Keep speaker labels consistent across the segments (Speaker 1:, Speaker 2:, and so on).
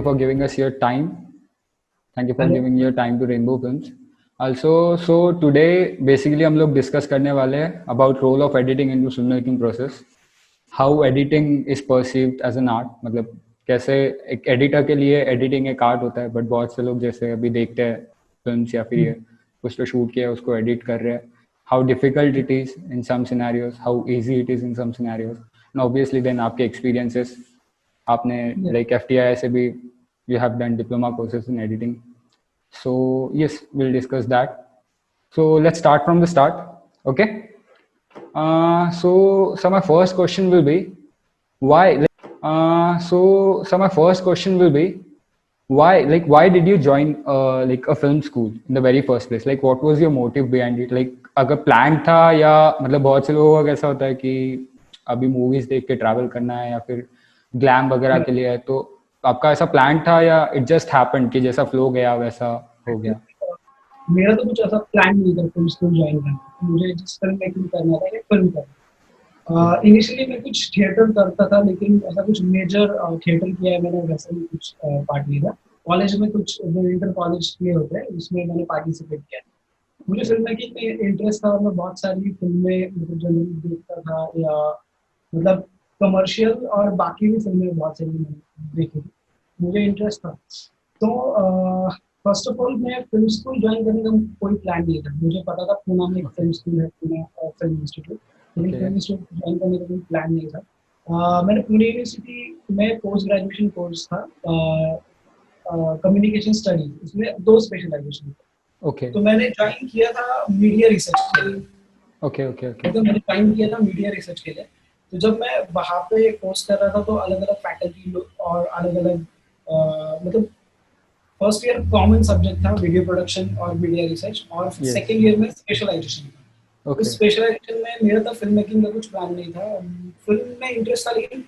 Speaker 1: you for giving us your time. Thank you for
Speaker 2: hello.
Speaker 1: giving your time to Rainbow Films. Also, so today basically हम लोग discuss करने वाले हैं about role of editing into filmmaking process. How editing is perceived as an art. मतलब कैसे एक editor के लिए एडिटिंग एक आर्ट होता है, बट बहुत से लोग जैसे अभी देखते हैं फिल्म्स या फिर ये कुछ तो शूट किया है उसको एडिट कर रहे हैं. How difficult it is in some scenarios, how easy it is in some scenarios, and obviously then आपके एक्सपीरियंसेस. आपने लाइक FTI से भी you have done diploma courses in editing. So yes, we'll discuss that. So let's start from the start. Okay. So my first question will be why. So my first question will be why. Like, why did you join like a film school in the very first place? Like, what was your motive behind it? Like, अगर plan था या मतलब बहुत से लोगों का कैसा होता है कि अभी मूवीज देख के ट्रैवल करना है या फिर ग्लैम वगैरह के लिए है, तो आपका ऐसा प्लान था या इट जस्ट हैपेंड कि जैसा फ्लो गया वैसा हो गया?
Speaker 2: मेरा तो कुछ ऐसा प्लान नहीं था फिल्म स्कूल ज्वाइन करने का। मुझे जिस फिल्म मेकिंग करना था, एक फिल्म करना। इनिशियली मैं कुछ थिएटर करता था, लेकिन ऐसा कुछ मेजर थिएटर किया है मैंने, वैसा भी कुछ पार्ट नहीं था। कॉलेज में कुछ जो इंटर कॉलेज प्ले होते हैं उसमें मैंने पार्टिसिपेट किया। मुझे फिल्म मेकिंग में इंटरेस्ट था और मैं बहुत सारी फिल्में मतलब जनरली देखता था, या मतलब कमर्शियल और बाकी भी फिल्में बहुत सारी मैंने देखी थी। मुझे इंटरेस्ट था। तो फर्स्ट ऑफ ऑल मैं फिल्म स्कूल ज्वाइन करने का कोई प्लान नहीं था। मुझे पता था पूना में एक फिल्म स्कूल है, पूना फिल्म इंस्टीट्यूट, लेकिन फिल्म इंस्टीट्यूट ज्वाइन करने का कोई प्लान नहीं था। मैंने पुणे यूनिवर्सिटी में पोस्ट ग्रेजुएशन कोर्स था, कम्युनिकेशन स्टडीज, उसमें 2 स्पेशलाइजेशन थे।
Speaker 1: ओके
Speaker 2: तो मैंने ज्वाइन किया था मीडिया रिसर्च के लिए।
Speaker 1: ओके ओके ओके
Speaker 2: मतलब मैंने ज्वाइन किया था मीडिया रिसर्च के लिए। तो जब मैं वहाँ पे कोर्स कर रहा था तो अलग अलग फैकल्टी लोग और अलग अलग मतलब फर्स्ट ईयर कॉमन सब्जेक्ट था वीडियो प्रोडक्शन और मीडिया रिसर्च, और
Speaker 1: यस
Speaker 2: सेकेंड ईयर में स्पेशलाइजेशन था। उस
Speaker 1: ओके
Speaker 2: स्पेशलाइजेशन में मेरा तो फिल्म मेकिंग का कुछ प्लान नहीं था। फिल्म में इंटरेस्ट था, लेकिन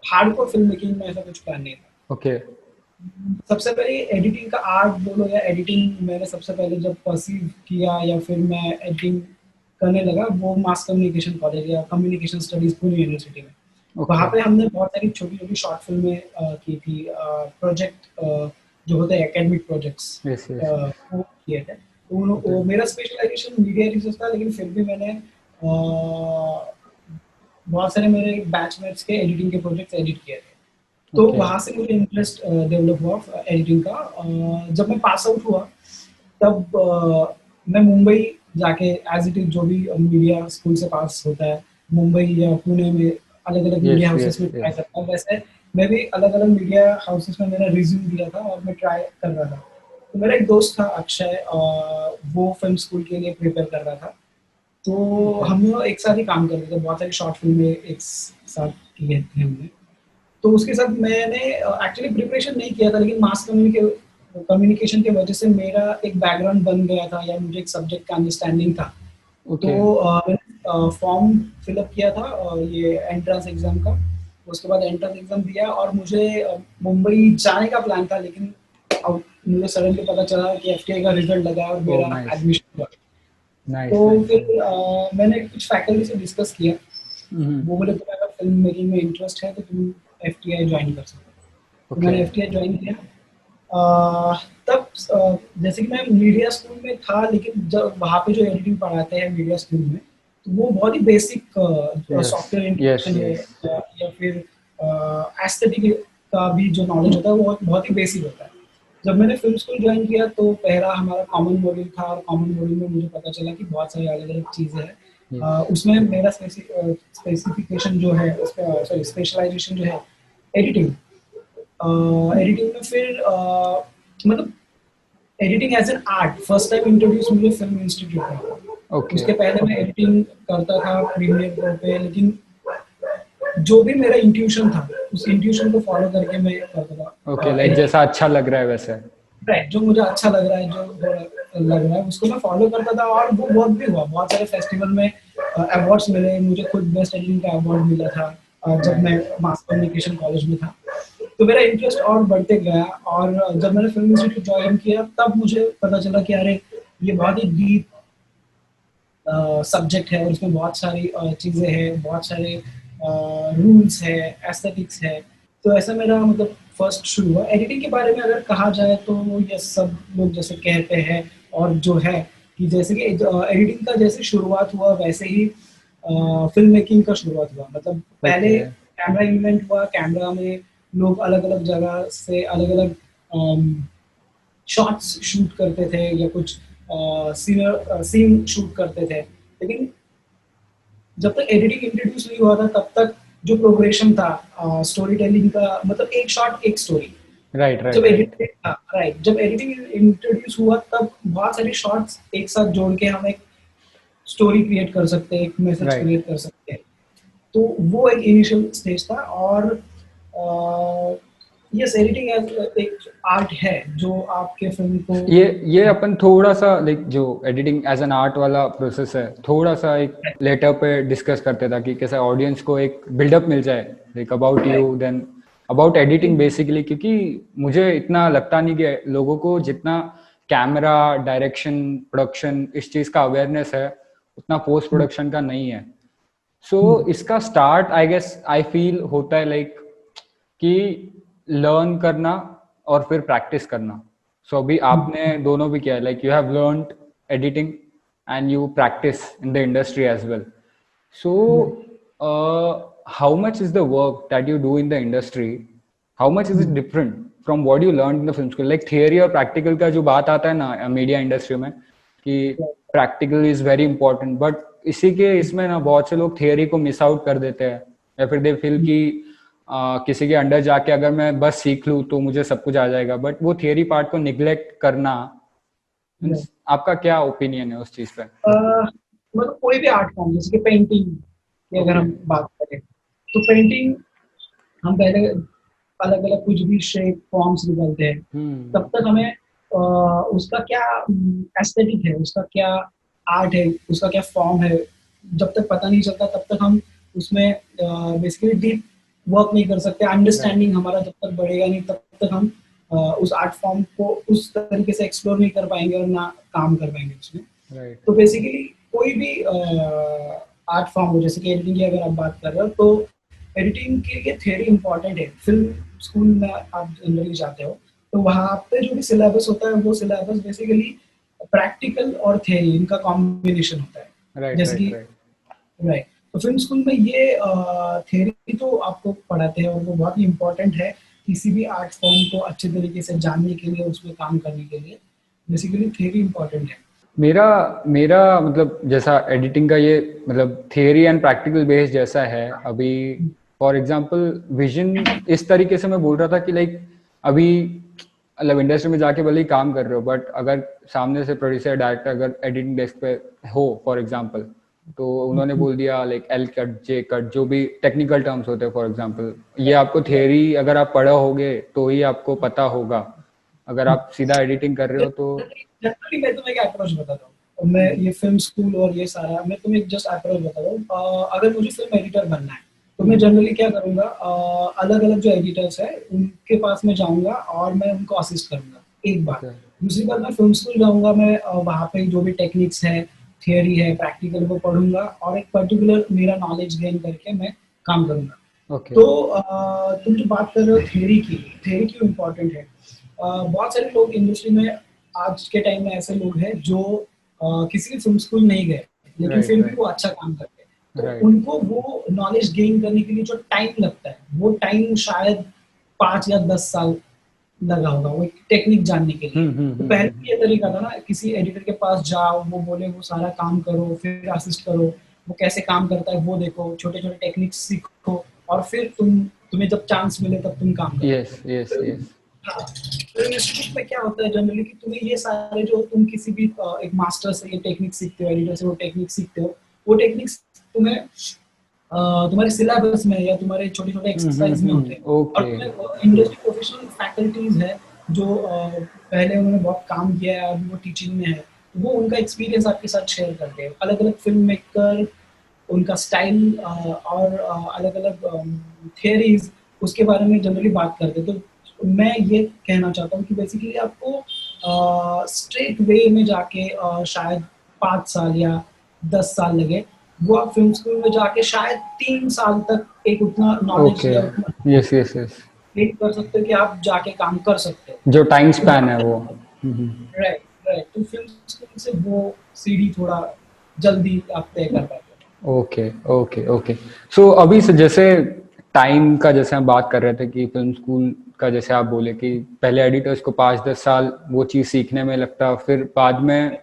Speaker 2: हार्डकोर फिल्म मेकिंग में ऐसा कुछ प्लान नहीं था।
Speaker 1: ओके
Speaker 2: सबसे पहले एडिटिंग का आर्ट बोलो या एडिटिंग, मैंने सबसे पहले जब परसीव किया या फिर मैं एडिटिंग करने लगा, वो मास कम्युनिकेशन कॉलेज या कम्युनिकेशन स्टडीज पुणे यूनिवर्सिटी में। वहाँ
Speaker 1: ओके
Speaker 2: पे हमने बहुत सारी छोटी छोटी शॉर्ट फिल्में की थी। प्रोजेक्ट जो होते हैं एकेडमिक प्रोजेक्ट्स,
Speaker 1: यस यस
Speaker 2: वो किए थे। तो
Speaker 1: ओके
Speaker 2: वो मेरा स्पेशलाइजेशन मीडिया रिसर्च था, लेकिन फिर भी मैंने बहुत सारे मेरे बैचमेट्स के एडिटिंग के प्रोजेक्ट्स एडिट किए थे। तो
Speaker 1: ओके
Speaker 2: वहाँ से मुझे इंटरेस्ट डेवलप हुआ एडिटिंग का। जब मैं पास आउट हुआ तब मैं मुंबई जाके एज इट इज जो भी मीडिया स्कूल से पास होता है, मुंबई या पुणे में अलग अलग मीडिया
Speaker 1: यस
Speaker 2: हाउसेस
Speaker 1: यस
Speaker 2: में ट्राई
Speaker 1: यस
Speaker 2: करता हूँ। वैसे मैं भी अलग अलग मीडिया हाउसेस में मेरा रिज्यूम दिया था और मैं ट्राई कर रहा था। तो मेरा एक दोस्त था अक्षय, वो फिल्म स्कूल के लिए प्रिपेयर कर रहा था। तो
Speaker 1: ओके
Speaker 2: हम लोग एक साथ ही काम करते थे, बहुत सारी शॉर्ट फिल्में एक साथ किए थे हमने। तो उसके साथ मैंने एक्चुअली प्रिपरेशन नहीं किया था, लेकिन मास कम्युनिकेशन की वजह से मेरा एक बैकग्राउंड बन गया था, या मुझे एक सब्जेक्ट का अंडरस्टैंडिंग था।
Speaker 1: ओके
Speaker 2: तो मैंने फॉर्म फिलअप किया था ये एंट्रेंस एग्जाम का। उसके बाद एंट्रेंस एग्जाम दिया और मुझे मुंबई जाने का प्लान था, लेकिन अब मुझे सडनली पता चला कि FTI का रिजल्ट लगा और
Speaker 1: ओह
Speaker 2: मेरा
Speaker 1: नाइस
Speaker 2: एडमिशन हुआ। तो
Speaker 1: नाइस नाइस
Speaker 2: फिर मैंने कुछ फैकल्टी से डिस्कस किया। वो
Speaker 1: नाइस
Speaker 2: बोले तुम्हें अगर फिल्म मेकिंग में इंटरेस्ट है तो तुम FTI ज्वाइन कर सकते हो। तो
Speaker 1: ओके
Speaker 2: मैंने FTI ज्वाइन किया। तब जैसे कि मैं मीडिया स्कूल में था, लेकिन जब वहाँ पे जो एडिटिंग पढ़ाते हैं मीडिया स्कूल में, तो वो बहुत ही basic
Speaker 1: yes
Speaker 2: software
Speaker 1: yes
Speaker 2: integration है,
Speaker 1: यस
Speaker 2: या फिर एस्थेटिक का भी जो नॉलेज होता है वो बहुत ही बेसिक होता है। जब मैंने फिल्म स्कूल ज्वाइन किया तो पहला हमारा कॉमन मॉड्यूल था, और कॉमन मॉड्यूल में मुझे पता चला कि बहुत सारी अलग अलग चीज़ें हैं।
Speaker 1: यस
Speaker 2: उसमें मेरा स्पेसिफिकेशन जो है, सॉरी स्पेशलाइजेशन जो है एडिटिंग। एडिटिंग में फिर मतलब editing as an art first time introduce मुझे फिल्म इंस्टीट्यूट में हुआ।
Speaker 1: ओके
Speaker 2: उसके पहले मैं एडिटिंग करता था प्रीमियर प्रो पे, लेकिन जो भी मेरा इंट्यूशन था उस इंट्यूशन को फॉलो करके मैं करता
Speaker 1: ओके
Speaker 2: था
Speaker 1: लाइक
Speaker 2: एडिटिंग।
Speaker 1: जैसा अच्छा लग रहा है वैसे
Speaker 2: राइट, जो मुझे अच्छा लग रहा है, जो लग रहा है उसको मैं फॉलो करता था, और वो वर्क भी हुआ। बहुत सारे फेस्टिवल में अवार्ड्स मिले मुझे, खुद बेस्ट एडिटिंग का अवार्ड मिला था जब मैं
Speaker 1: नाइस
Speaker 2: मास कम्युनिकेशन कॉलेज में था। तो मेरा इंटरेस्ट और बढ़ते गया, और जब मैंने फिल्म इंस्टीट्यूट ज्वाइन किया तब मुझे पता चला कि अरे ये बहुत ही डीप सब्जेक्ट है, और उसमें बहुत सारी चीज़ें हैं, बहुत सारे रूल्स है, एस्थेटिक्स है। तो ऐसा मेरा मतलब फर्स्ट शुरू हुआ। एडिटिंग के बारे में अगर कहा जाए तो ये सब लोग जैसे कहते हैं और जो है कि जैसे कि एडिटिंग का जैसे शुरुआत हुआ वैसे ही फिल्म मेकिंग का शुरुआत हुआ। मतलब पहले
Speaker 1: ओके
Speaker 2: कैमरा इन्वेंट हुआ, कैमरा में लोग अलग-अलग जगह से अलग-अलग शॉट्स शूट करते थे या कुछ सीन शूट करते थे। लेकिन जब तक एडिटिंग इंट्रोड्यूस नहीं हुआ था तब तक जो प्रोग्रेशन था स्टोरी टेलिंग का, मतलब एक शॉट एक स्टोरी।
Speaker 1: राइट
Speaker 2: जब
Speaker 1: राइट राइट
Speaker 2: एडिटिंग राइट, जब एडिटिंग इंट्रोड्यूस हुआ तब बहुत सारे शॉट्स एक साथ जोड़ के हम एक स्टोरी क्रिएट कर सकते हैं, एक मैसेज
Speaker 1: राइट
Speaker 2: क्रिएट कर सकते हैं। तो वो एक इनिशियल स्टेज था। और यस, एडिटिंग एक आर्ट है जो आपके फिल्म को
Speaker 1: ये अपन थोड़ा सा लाइक जो एडिटिंग एज एन आर्ट वाला प्रोसेस है थोड़ा सा एक लेटर पे डिस्कस करते ताकि कैसे ऑडियंस को एक बिल्डअप मिल जाए like about you then about editing basically, क्योंकि मुझे इतना लगता नहीं कि लोगों को जितना कैमरा डायरेक्शन प्रोडक्शन इस चीज़ का अवेयरनेस है उतना पोस्ट प्रोडक्शन का नहीं है। सो इसका start I guess I feel होता है लाइक कि लर्न करना और फिर प्रैक्टिस करना। सो अभी आपने दोनों भी किया है like you have learned editing and you practice in the industry as well. So how much is the work that you do in the industry, how much is it different from what you learn in the film school? Like theory और practical का जो बात आता है ना media industry में कि practical is very important, but इसी के इसमें ना बहुत से लोग थियरी को मिस आउट कर देते हैं या फिर दे फील कि किसी के अंडर जाके अगर मैं बस सीख लूँ तो मुझे सब कुछ आ जाएगा, बट वो थियरी पार्ट को निग्लेक्ट करना मीन्स आपका क्या ओपिनियन है उस चीज पे?
Speaker 2: मतलब कोई भी आर्ट फॉर्म जैसे कि पेंटिंग की अगर हम बात करें तो पेंटिंग हम पहले अलग अलग कुछ भी शेप फॉर्म्स निकलते हैं, तब तक हमें उसका क्या एस्थेटिक है, उसका क्या आर्ट है, उसका क्या फॉर्म है, जब तक पता नहीं चलता तब तक हम उसमें बेसिकली डीप वर्क नहीं कर सकते। अंडरस्टैंडिंग हमारा जब तक बढ़ेगा नहीं तब तक हम उस आर्ट फॉर्म को उस तरीके से एक्सप्लोर नहीं कर पाएंगे और ना काम कर पाएंगे उसमें। तो बेसिकली कोई भी आर्ट फॉर्म हो, जैसे कि एडिटिंग की अगर आप बात कर रहे हो तो एडिटिंग के लिए थियरी इंपॉर्टेंट है। फिल्म स्कूल में आप जनरली जाते हो तो वहाँ पे जो भी सिलेबस होता है वो सिलेबस बेसिकली प्रैक्टिकल और थियरी इनका कॉम्बिनेशन होता है। जैसे कि राइट, तो फिल्म स्कूल में ये थियरी तो आपको पढ़ाते हैं और वो बहुत ही इम्पोर्टेंट है किसी भी आर्ट फॉर्म को अच्छे तरीके से जानने के लिए, उसमें काम करने के लिए बेसिकली थियरी इम्पोर्टेंट है।
Speaker 1: मेरा मेरा मतलब जैसा एडिटिंग का ये मतलब थियरी एंड प्रैक्टिकल बेस जैसा है अभी। फॉर एग्जांपल विजन इस तरीके से मैं बोल रहा था कि लाइक अभी मतलब इंडस्ट्री में जाके भले ही काम कर रहे हो, बट अगर सामने से प्रोड्यूसर डायरेक्टर अगर एडिटिंग डेस्क पे हो फॉर एग्जांपल, तो उन्होंने बोल दिया लाइक एल कट जे कट जो भी टेक्निकल टर्म्स होते हैं फॉर एग्जांपल, ये आपको थियरी अगर आप पढ़ा होगे तो ही आपको पता होगा। अगर आप सीधा एडिटिंग कर रहे हो तो
Speaker 2: जनरली मैं तुम्हें एक अप्रोच बताता हूँ, मैं ये फिल्म स्कूल और ये सारा मैं तुम्हें जस्ट अप्रोच बताता हूँ। अगर मुझे फिल्म एडिटर बनना है तो मैं जनरली क्या करूँगा, अलग अलग जो एडिटर्स है उनके पास में जाऊँगा और मैं उनको असिस्ट करूँगा एक बार। दूसरी बार मैं फिल्म स्कूल जाऊँगा, मैं वहाँ पे जो भी टेक्निक्स है, थियरी है, प्रैक्टिकल को पढ़ूंगा और एक पर्टिकुलर मेरा नॉलेज गेन करके मैं काम करूँगा। तो तुम जो बात कर रहे हो थियरी की, थियरी क्यों इम्पोर्टेंट है? बहुत सारे लोग इंडस्ट्री में आज के टाइम में ऐसे लोग हैं जो किसी भी फिल्म स्कूल नहीं गए लेकिन फिर भी वो अच्छा काम करते हैं। तो उनको वो नॉलेज गेन करने के लिए जो टाइम लगता है वो टाइम शायद 5 या 10 साल लगा होगा वो टेक्निक जानने के लिए। तो पहले भी ये तरीका था ना, किसी एडिटर के पास जाओ, वो बोले वो सारा काम करो, फिर असिस्ट करो, वो कैसे काम करता है वो देखो, छोटे छोटे टेक्निक्स सीखो और फिर तुम्हें जब चांस मिले तब तुम काम करो।
Speaker 1: Yes yes yes.
Speaker 2: हाँ, तो इंस्टीट्यूट में क्या होता है जनरली कि तुम्हें ये सारे जो तुम किसी भी एक मास्टर से ये टेक्निक सीखते हो, एडिटर से वो टेक्निक सीखते हो, वो टेक्निक्स तुम्हें तुम्हारे सिलेबस में या तुम्हारे छोटे छोटे एक्सरसाइज में होते हैं। और तुम्हें इंडस्ट्री प्रोफेशनल फैकल्टीज है जो पहले उन्होंने बहुत काम किया है, अभी वो टीचिंग में है, वो उनका एक्सपीरियंस आपके साथ शेयर करते हैं। अलग अलग फिल्म मेकर, उनका स्टाइल और अलग अलग थियरीज उसके बारे में जनरली बात करते हैं। तो मैं ये कहना चाहता हूँ कि बेसिकली आपको स्ट्रेट वे में जाके शायद 5 साल या 10 साल लगे, वो आप फिल्म स्कूल में जाके शायद 3 साल तक एक उतना नॉलेज या उतना
Speaker 1: यस यस यस
Speaker 2: फील कर सकते हो कि आप जाके काम कर सकते हो।
Speaker 1: जो टाइम
Speaker 2: तो
Speaker 1: स्पैन है
Speaker 2: जहाँ
Speaker 1: वो।
Speaker 2: तक राइट, राइट, तो फिल्म स्कूल से वो सीढ़ी थोड़ा जल्दी आप तय कर पाते हो।
Speaker 1: Okay okay okay. सो अभी से जैसे टाइम का जैसे हम बात कर रहे थे कि फिल्म स्कूल का जैसे आप बोले कि पहले एडिटर्स को 5-10 साल वो चीज़ सीखने में लगता, फिर बाद में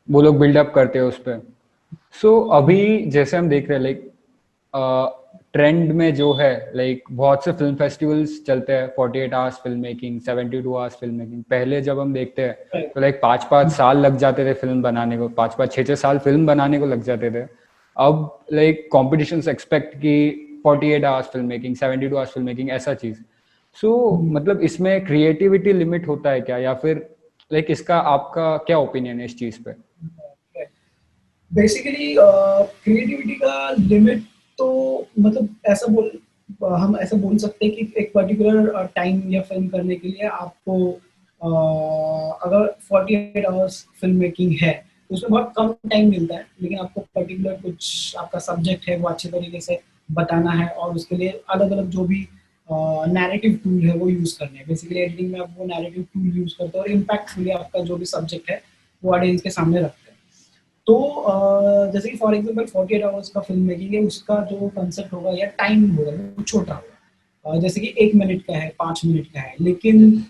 Speaker 1: वो लोग बिल्डअप करते हैं उस पर। सो अभी जैसे हम देख रहे हैं लाइक ट्रेंड में जो है, लाइक बहुत से फिल्म फेस्टिवल्स चलते हैं, 48 hours film making, 72 hours film making. पहले जब हम देखते हैं
Speaker 2: राइट,
Speaker 1: तो लाइक 5-5 साल लग जाते थे फिल्म बनाने को, 5-5 6-6 साल फिल्म बनाने को लग जाते थे। अब लाइक कॉम्पिटिशन एक्सपेक्ट की 48 hours film making, 72 hours film making, ऐसा चीज। सो मतलब इसमें क्रिएटिविटी लिमिट होता है क्या, या फिर लाइक इसका आपका क्या ओपिनियन है इस चीज पे?
Speaker 2: राइट। बेसिकली क्रिएटिविटी का लिमिट तो मतलब हम ऐसा बोल सकते हैं कि एक पर्टिकुलर टाइम या फिल्म करने के लिए आपको अगर 48 आवर्स फिल्म मेकिंग है तो उसमें बहुत कम टाइम मिलता है, लेकिन आपको पर्टिकुलर कुछ आपका सब्जेक्ट है वो अच्छे तरीके से बताना है और उसके लिए अलग अलग जो भी नैरेटिव टूल है वो यूज करने हैं। बेसिकली एडिटिंग में आप वो नैरेटिव टूल यूज करते हो और इम्पैक्टफुली आपका जो भी सब्जेक्ट है वो ऑडियंस के सामने रखते हैं। तो जैसे कि फॉर एग्जांपल 48 आवर्स का फिल्म मेकिंग है, उसका जो कंसेप्ट होगा या टाइम होगा वो छोटा होगा। जैसे कि 1 मिनट का है, 5 मिनट का है, लेकिन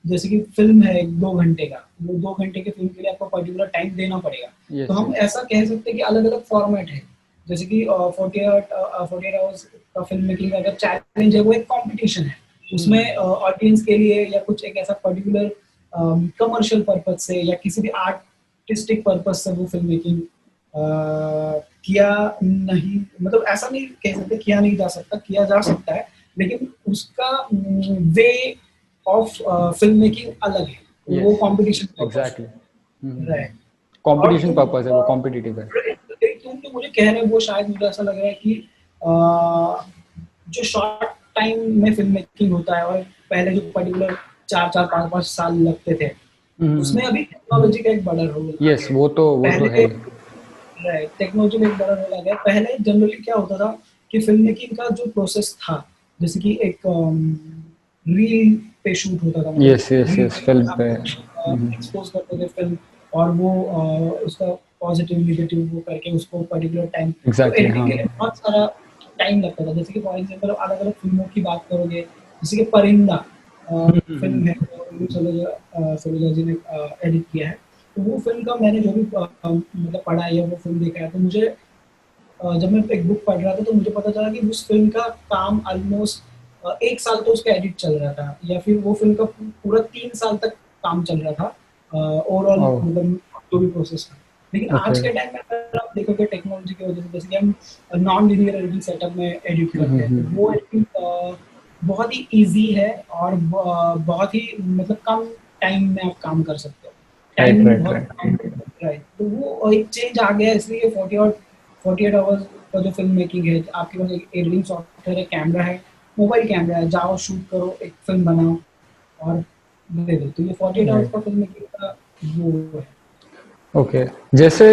Speaker 2: जैसे कि फिल्म है 2 घंटे का, वो 2 घंटे के फिल्म के लिए आपको पर्टिकुलर टाइम देना पड़ेगा। तो
Speaker 1: यस
Speaker 2: हम
Speaker 1: यस।
Speaker 2: ऐसा कह सकते हैं कि अलग अलग फॉर्मेट है। जैसे कि 48 आवर्स का फिल्म मेकिंग अगर चैलेंज है वो एक कॉम्पिटिशन है, उसमें ऑडियंस के लिए या कुछ एक ऐसा पर्टिकुलर कमर्शियल पर्पज से या किसी भी आर्टिस्टिक पर्पज से वो फिल्म मेकिंग किया नहीं, मतलब ऐसा नहीं कह सकते किया नहीं जा सकता, किया जा सकता है, लेकिन उसका वे ऑफ फिल्म मेकिंग अलग है, वो
Speaker 1: यस
Speaker 2: कंपटीशन पर्पस
Speaker 1: एग्जैक्टली।
Speaker 2: है। राइट। और
Speaker 1: कंपटीशन
Speaker 2: तुम
Speaker 1: पर्पस है वो, कॉम्पिटिटिव है।
Speaker 2: तुम जो मुझे कह रहे हो वो शायद मुझे ऐसा लग रहा है कि जो शॉर्ट टाइम में फिल्म मेकिंग होता है और पहले जो पर्टिकुलर 4-4 5-5 साल लगते थे, उसमें अभी टेक्नोलॉजी का एक बड़ा रोल आ
Speaker 1: यस
Speaker 2: गया है।
Speaker 1: वो तो है
Speaker 2: पहले
Speaker 1: ही।
Speaker 2: राइट, टेक्नोलॉजी में एक बड़ा रोल आ गया। पहले जनरली क्या होता था कि फिल्म मेकिंग का जो प्रोसेस था, जैसे कि एक रील पे शूट होता था, मतलब
Speaker 1: यस यस
Speaker 2: रील
Speaker 1: यस
Speaker 2: पे
Speaker 1: फिल्म
Speaker 2: आप
Speaker 1: पे।
Speaker 2: एक्सपोज करते थे फिल्म, और वो उसका पॉजिटिव नेगेटिव वो करके उसको पर्टिकुलर टाइम, तो
Speaker 1: एग्जैक्टली
Speaker 2: एडिटिंग
Speaker 1: हाँ।
Speaker 2: के लिए बहुत सारा टाइम लगता था। जैसे कि फॉर एग्जांपल अलग अलग फिल्मों की बात करोगे, जैसे कि परिंदा फिल्म है जो सलूजा जी ने एडिट किया है, तो वो फिल्म का मैंने जो भी मतलब पढ़ा है या वो फिल्म देखा है, तो मुझे जब मैं एक बुक पढ़ रहा था तो मुझे पता चला कि उस फिल्म का काम ऑलमोस्ट 1 साल तो उसका एडिट चल रहा था, या फिर वो फिल्म का पूरा 3 साल तक काम चल रहा था ओवरऑल,
Speaker 1: ओ
Speaker 2: मतलब जो भी प्रोसेस था। लेकिन
Speaker 1: ओके।
Speaker 2: आज के टाइम में अगर आप देखोगे टेक्नोलॉजी की वजह से, जैसे कि हम नॉन लीनियर एडिटिंग सेटअप में एडिट करते हैं, तो वो एडिटिंग बहुत ही ईजी है और बहुत ही मतलब कम टाइम में आप काम कर सकते हो,
Speaker 1: राइट
Speaker 2: टाइमिंग
Speaker 1: राइट
Speaker 2: बहुत
Speaker 1: राइट।
Speaker 2: कम। राइट, तो वो एक चेंज आ गया है, इसलिए 48 आवर्स का जो फिल्म मेकिंग है, आपके पास एक एडिटिंग सॉफ्टवेयर है, कैमरा है, मोबाइल कैमरा है, जाओ शूट करो, एक फिल्म बनाओ और दे दो। तो ये 48 आवर्स
Speaker 1: राइट
Speaker 2: का फिल्म मेकिंग का वो है।
Speaker 1: ओके। जैसे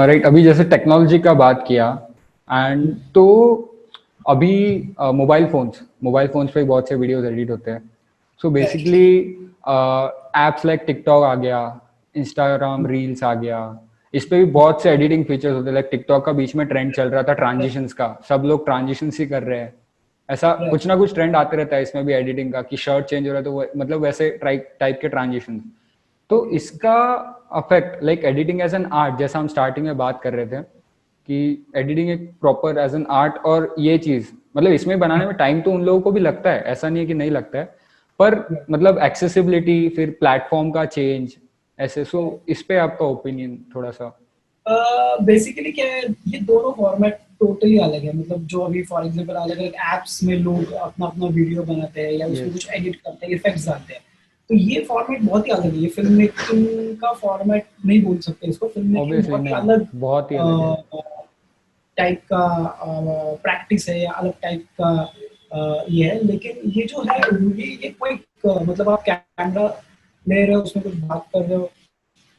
Speaker 1: राइट अभी जैसे टेक्नोलॉजी का बात किया, एंड तो अभी मोबाइल फोन्स पे बहुत से वीडियोस एडिट होते हैं। So
Speaker 2: right,
Speaker 1: basically apps like TikTok आ गया, इंस्टाग्राम रील्स आ गया, इस पे भी बहुत से एडिटिंग फीचर्स होते हैं। लाइक टिकटॉक का बीच में ट्रेंड चल रहा था ट्रांजिशंस का, सब लोग ट्रांजिशंस ही कर रहे हैं। ऐसा
Speaker 2: राइट।
Speaker 1: कुछ ना कुछ ट्रेंड आते रहता है इसमें भी एडिटिंग का, कि शर्ट चेंज हो रहा है तो मतलब वैसे टाइप के ट्रांजिशन। तो इसका affect like editing as an art, जैसा हम स्टार्टिंग में बात कर रहे थे कि एडिटिंग एक प्रॉपर एज एन आर्ट, और ये चीज मतलब इसमें बनाने में टाइम तो उन लोगों को भी लगता है, ऐसा नहीं है कि नहीं लगता है, पर मतलब एक्सेसिबिलिटी, फिर प्लेटफॉर्म का चेंज, ऐसे। सो इस पे आपका ओपिनियन थोड़ा सा।
Speaker 2: बेसिकली क्या है, ये दोनों फॉर्मेट टोटली अलग है। मतलब जो अभी फॉर एग्जांपल अलग अलग एप्स में लोग अपना अपना वीडियो बनाते हैं या उसमें
Speaker 1: यस
Speaker 2: कुछ एडिट करते हैं, इफेक्ट्स डालते हैं, तो ये फॉर्मेट बहुत ही अलग है। ये फिल्म मेकिंग का फॉर्मेट नहीं बोल सकते इसको, फिल्म मेकिंग
Speaker 1: ऑब्वियसली
Speaker 2: बहुत ही
Speaker 1: नहीं,
Speaker 2: अलग
Speaker 1: बहुत ही अलग है।
Speaker 2: टाइप का प्रैक्टिस है या अलग टाइप का ये है। लेकिन ये जो है ये कोई मतलब आप कैमरा ले रहे हो, उसमें कुछ बात कर रहे हो,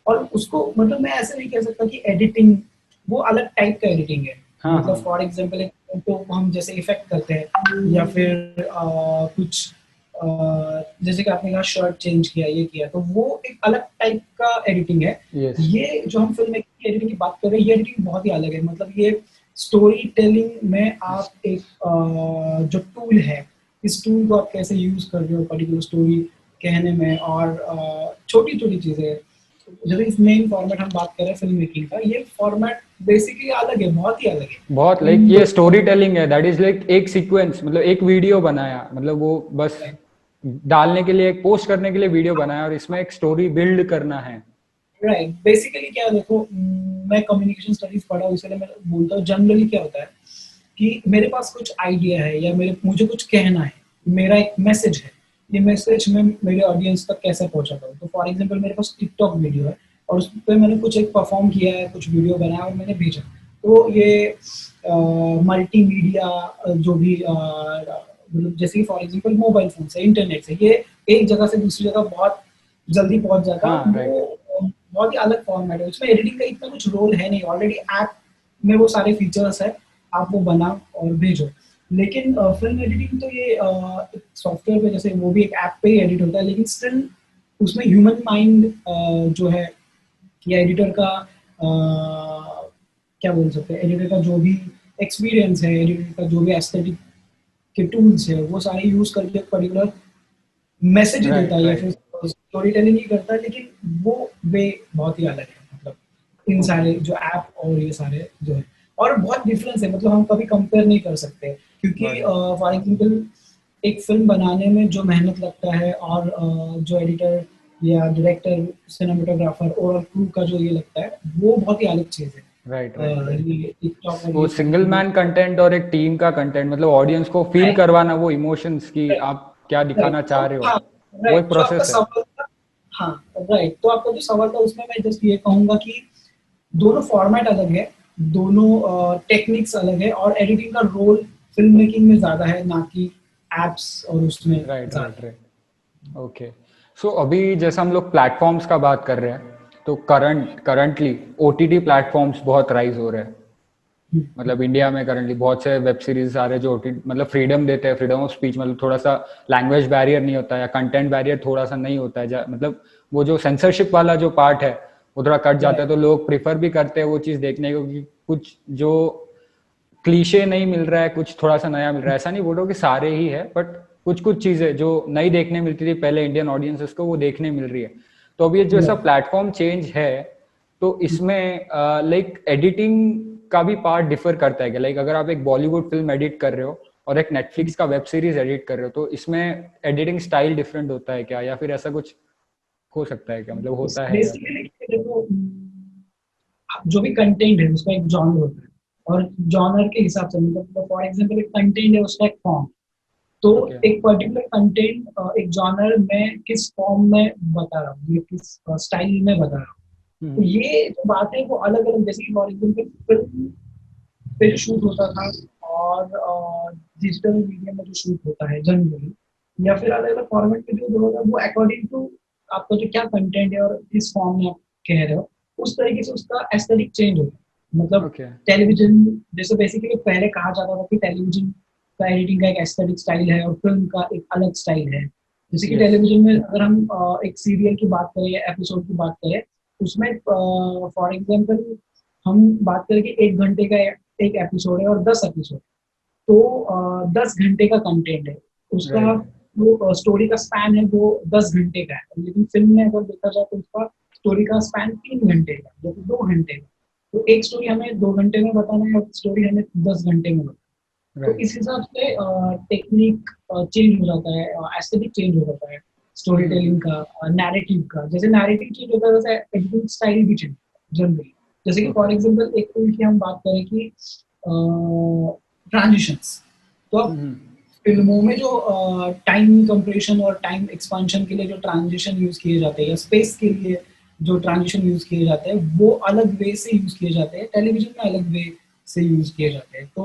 Speaker 2: और उसको मतलब मैं ऐसे नहीं कह सकता कि एडिटिंग वो अलग टाइप का एडिटिंग है।
Speaker 1: हाँ
Speaker 2: मतलब
Speaker 1: हाँ।
Speaker 2: फॉर एग्जांपल एक तो हम जैसे इफेक्ट करते हैं या फिर कुछ जैसे कि आपने कहा शर्ट चेंज किया, ये किया, तो वो एक अलग टाइप का एडिटिंग है।
Speaker 1: यस।
Speaker 2: ये जो हम फिल्म मेकिंग की एडिटिंग की बात कर रहे हैं, ये एडिटिंग बहुत ही अलग है। मतलब ये स्टोरी टेलिंग में आप एक जो टूल है, इस टूल को आप कैसे यूज कर रहे हो पर्टिकुलर स्टोरी कहने में, और छोटी छोटी चीजें। जैसे इस मेन फॉर्मेट हम बात कर रहे हैं फिल्म मेकिंग का, ये फॉर्मेट बेसिकली अलग है, बहुत ही अलग है
Speaker 1: बहुत लाइक
Speaker 2: इन
Speaker 1: ये
Speaker 2: दो।
Speaker 1: स्टोरी टेलिंग है, दैट इज लाइक एक सीक्वेंस, मतलब एक वीडियो बनाया, मतलब वो बस डालने के लिए, एक पोस्ट करने के लिए वीडियो बनाया, और इसमें एक स्टोरी बिल्ड करना है।
Speaker 2: राइट, बेसिकली क्या है, देखो मैं कम्युनिकेशन स्टडीज पढ़ा हूँ, इसलिए मैं बोलता हूँ जनरली क्या होता है कि मेरे पास कुछ आइडिया है या मुझे कुछ कहना है, मेरा एक मैसेज है, ये मैसेज मैं मेरे ऑडियंस तक कैसे पहुंचाता हूँ। तो फॉर एग्जांपल मेरे पास टिकटॉक वीडियो है और उस पर मैंने कुछ एक परफॉर्म किया है, कुछ वीडियो बनाया और मैंने भेजा। तो ये मल्टीमीडिया जो भी मतलब जैसे कि फॉर एग्जांपल मोबाइल फोन से, इंटरनेट से, ये एक जगह से दूसरी जगह बहुत जल्दी पहुंच जाता है।
Speaker 1: हाँ,
Speaker 2: वो
Speaker 1: राइट।
Speaker 2: बहुत ही अलग फॉर्मेट है, उसमें एडिटिंग का इतना कुछ रोल है नहीं, ऑलरेडी ऐप में वो सारे फीचर्स है, आप वो बनाओ और भेजो। लेकिन फिल्म एडिटिंग तो ये सॉफ्टवेयर पे, जैसे वो भी एक ऐप पे ही एडिट होता है, लेकिन स्टिल उसमें ह्यूमन माइंड जो है, या एडिटर का क्या बोल सकते हैं, एडिटर का जो भी एक्सपीरियंस है, एडिटर का जो भी एस्थेटिक के टूल्स है, वो सारे यूज करके पर्टिकुलर मैसेज देता
Speaker 1: राइट,
Speaker 2: है या
Speaker 1: राइट।
Speaker 2: फिर स्टोरी टेलिंग ही करता है। लेकिन वो वे बहुत ही अलग है, मतलब इन
Speaker 1: ओके।
Speaker 2: सारे जो ऐप और ये सारे जो है, और बहुत डिफरेंस है, मतलब हम कभी कंपेयर नहीं कर सकते, क्योंकि
Speaker 1: गॉट इट।
Speaker 2: फॉर एग्जाम्पल एक फिल्म बनाने में जो मेहनत लगता है, और जो एडिटर या डायरेक्टर, सिनेमेटोग्राफर और क्रू का जो ये लगता है, वो बहुत ही अलग चीज है।
Speaker 1: Right, right, right.
Speaker 2: ये टिकटॉक और
Speaker 1: वो
Speaker 2: ये सारी
Speaker 1: सिंगल
Speaker 2: चीजें।
Speaker 1: मैन कंटेंट और एक टीम का कंटेंट, मतलब ऑडियंस को फील करवाना वो इमोशंस की आप क्या
Speaker 2: राइट,
Speaker 1: दिखाना
Speaker 2: तो
Speaker 1: चाह रहे हो,
Speaker 2: हाँ,
Speaker 1: वो
Speaker 2: राइट,
Speaker 1: एक
Speaker 2: जो आपका
Speaker 1: प्रोसेस है।
Speaker 2: सवाल था, हाँ, राइट, तो आपका जो सवाल था उसमें मैं जस्ट ये कहूंगा कि दोनों फॉर्मेट अलग है, दोनों टेक्निक्स अलग है, और एडिटिंग का रोल फिल्म मेकिंग में ज्यादा है, ना कि एप्स और उसमें
Speaker 1: राइट, राइट,
Speaker 2: ज्यादा।
Speaker 1: राइट। ओके। सो अभी जैसे हम लोग प्लेटफॉर्म्स का बात कर रहे हैं, तो करंटली ओटीटी प्लेटफॉर्म्स बहुत राइज हो रहे हैं। मतलब इंडिया में करंटली बहुत से वेब सीरीज आ रहे हैं जो ओटीटी मतलब फ्रीडम देते हैं, फ्रीडम ऑफ स्पीच, मतलब थोड़ा सा लैंग्वेज बैरियर नहीं होता है, या कंटेंट बैरियर थोड़ा सा नहीं होता है, मतलब वो जो सेंसरशिप वाला जो पार्ट है वो थोड़ा कट जाता है,
Speaker 2: राइट,
Speaker 1: तो लोग प्रिफर भी करते हैं वो चीज़ देखने को, कि कुछ जो क्लीशे नहीं मिल रहा है, कुछ थोड़ा सा नया मिल रहा है। ऐसा नहीं बोल रहा हूँ कि सारे ही है, बट कुछ कुछ चीज़ें जो नई देखने मिलती थी पहले इंडियन ऑडियंसेस को, वो देखने मिल रही है। तो अब ये जो ऐसा
Speaker 2: राइट।
Speaker 1: प्लेटफॉर्म चेंज है, तो इसमें लाइक एडिटिंग का भी पार्ट डिफर करता है क्या? लाइक अगर आप एक बॉलीवुड फिल्म एडिट कर रहे हो और एक नेटफ्लिक्स का वेब सीरीज एडिट कर रहे हो, तो इसमें एडिटिंग स्टाइल डिफरेंट होता है क्या, या फिर ऐसा कुछ हो सकता है क्या, मतलब होता है या फिर?
Speaker 2: बेसिकली देखो, जो भी कंटेंट है उसका एक जॉनर होता है, और जॉनर के हिसाब से, मतलब फॉर एग्जांपल एक कंटेंट है, उसका एक फॉर्म। तो
Speaker 1: ओके।
Speaker 2: एक पर्टिकुलर कंटेंट, एक जॉनर में किस फॉर्म में बता रहा हूँ, ये किस स्टाइल में बता रहा हूँ। तो
Speaker 1: हम्म।
Speaker 2: ये जो बात है वो अलग अलग, जैसे कि फॉर एग्जाम्पल फिल्म पे जो शूट होता था, और डिजिटल मीडिया में जो शूट होता है जनरली, या फिर अलग अलग फॉर्मेट में जो होगा, वो अकॉर्डिंग टू आपका जो क्या कंटेंट है और किस फॉर्म में आप कह रहे हो, उस तरीके से उसका एस्थेटिक चेंज होगा। मतलब
Speaker 1: ओके।
Speaker 2: टेलीविजन, जैसे बेसिकली पहले कहा जाता था कि टेलीविजन का एडिटिंग का एक एस्थेटिक स्टाइल है और फिल्म का एक अलग स्टाइल है। जैसे कि
Speaker 1: यस।
Speaker 2: टेलीविजन में अगर हम एक सीरियल की बात करें या एपिसोड की बात करें, उसमें फॉर एग्जाम्पल हम बात करें कि 1 घंटे का एक एपिसोड है और 10 एपिसोड, तो 10 घंटे का कंटेंट है, उसका
Speaker 1: राइट।
Speaker 2: जो स्टोरी का स्पैन है वो 10 घंटे का है। लेकिन फिल्म में अगर देखा जाए तो उसका स्टोरी का स्पैन 3 घंटे का या फिर 2 घंटे का। तो एक स्टोरी हमें 2 घंटे में बताना है और स्टोरी हमें 10 घंटे में बताना है। तो
Speaker 1: राइट।
Speaker 2: इस हिसाब से टेक्निक चेंज हो जाता है, एस्थेटिक चेंज हो जाता है, स्टोरी टेलिंग का, नैरेटिव का। जैसे नैरेटिव चेंज होता है, वैसे एडिटिंग स्टाइल भी चेंज जनरली। जैसे कि
Speaker 1: ओके।
Speaker 2: फॉर एग्जांपल एक फिल्म की हम बात करें कि ट्रांजिशंस, तो अब फिल्मों में जो टाइम कंप्रेशन और टाइम एक्सपांशन के लिए जो ट्रांजिशन यूज किए जाते हैं, या स्पेस के लिए जो ट्रांजिशन यूज किए जाते हैं, वो अलग वे से यूज किए जाते हैं, टेलीविजन में अलग वे से यूज किए जाते हैं। तो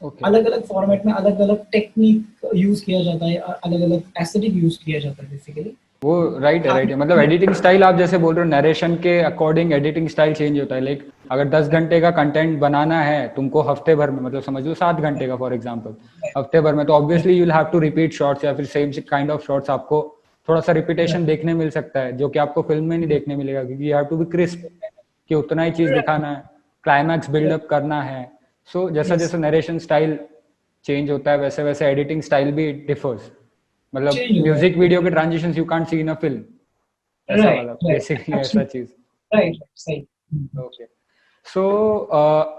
Speaker 1: ओके।
Speaker 2: अलग अलग फॉर्मेट में अलग अलग टेक्निक यूज किया जाता है, अलग अलग एस्थेटिक यूज किया जाता है बेसिकली।
Speaker 1: वो राइट है मतलब एडिटिंग स्टाइल आप जैसे बोल रहे हो नरेशन के अकॉर्डिंग एडिटिंग स्टाइल चेंज होता है लाइक अगर 10 घंटे का कंटेंट बनाना है तुमको हफ्ते भर में मतलब समझ लो 7 घंटे का फॉर एग्जांपल हफ्ते भर में तो obviously you will have to repeat shots या फिर सेम काइंड ऑफ शॉट्स आपको थोड़ा सा रिपीटेशन देखने मिल सकता है जो कि आपको फिल्म में नहीं देखने मिलेगा क्योंकि you have to be crisp कि उतना ही चीज दिखाना है क्लाइमैक्स बिल्डअप करना है सो जैसा जैसा नरेशन स्टाइल चेंज होता है वैसे वैसे एडिटिंग स्टाइल भी डिफर्स मतलब म्यूजिक वीडियो के transitions you can't see in a film ऐसा वाला बेसिकली ऐसा चीज
Speaker 2: राइट सही
Speaker 1: ओके सो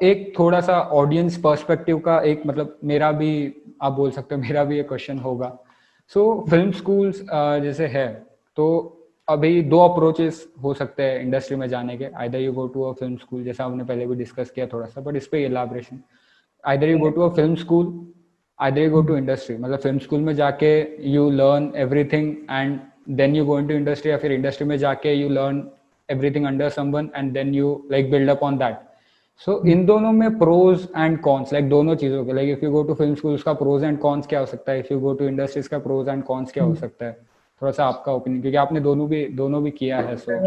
Speaker 1: एक थोड़ा सा ऑडियंस पर्सपेक्टिव का एक मतलब मेरा भी आप बोल सकते हो मेरा भी एक क्वेश्चन होगा सो फिल्म स्कूल्स जैसे है तो अभी दो अप्रोचेस हो सकते हैं इंडस्ट्री में जाने के either you go to a film school जैसा हमने पहले भी डिस्कस किया थोड़ा सा बट इस पे elaboration either you go to a film school either you go to industry मतलब फिल्म स्कूल में जाके you learn everything and then you go into industry या फिर इंडस्ट्री में जाके you learn everything under someone and then you like build up on that so इन दोनों में pros and cons like दोनों चीजों के like if you go to film school उसका pros and cons क्या हो सकता है if you go to industry इसका pros and cons क्या हो सकता है थोड़ा सा आपका ओपिनियन क्योंकि आपने दोनों भी किया है सो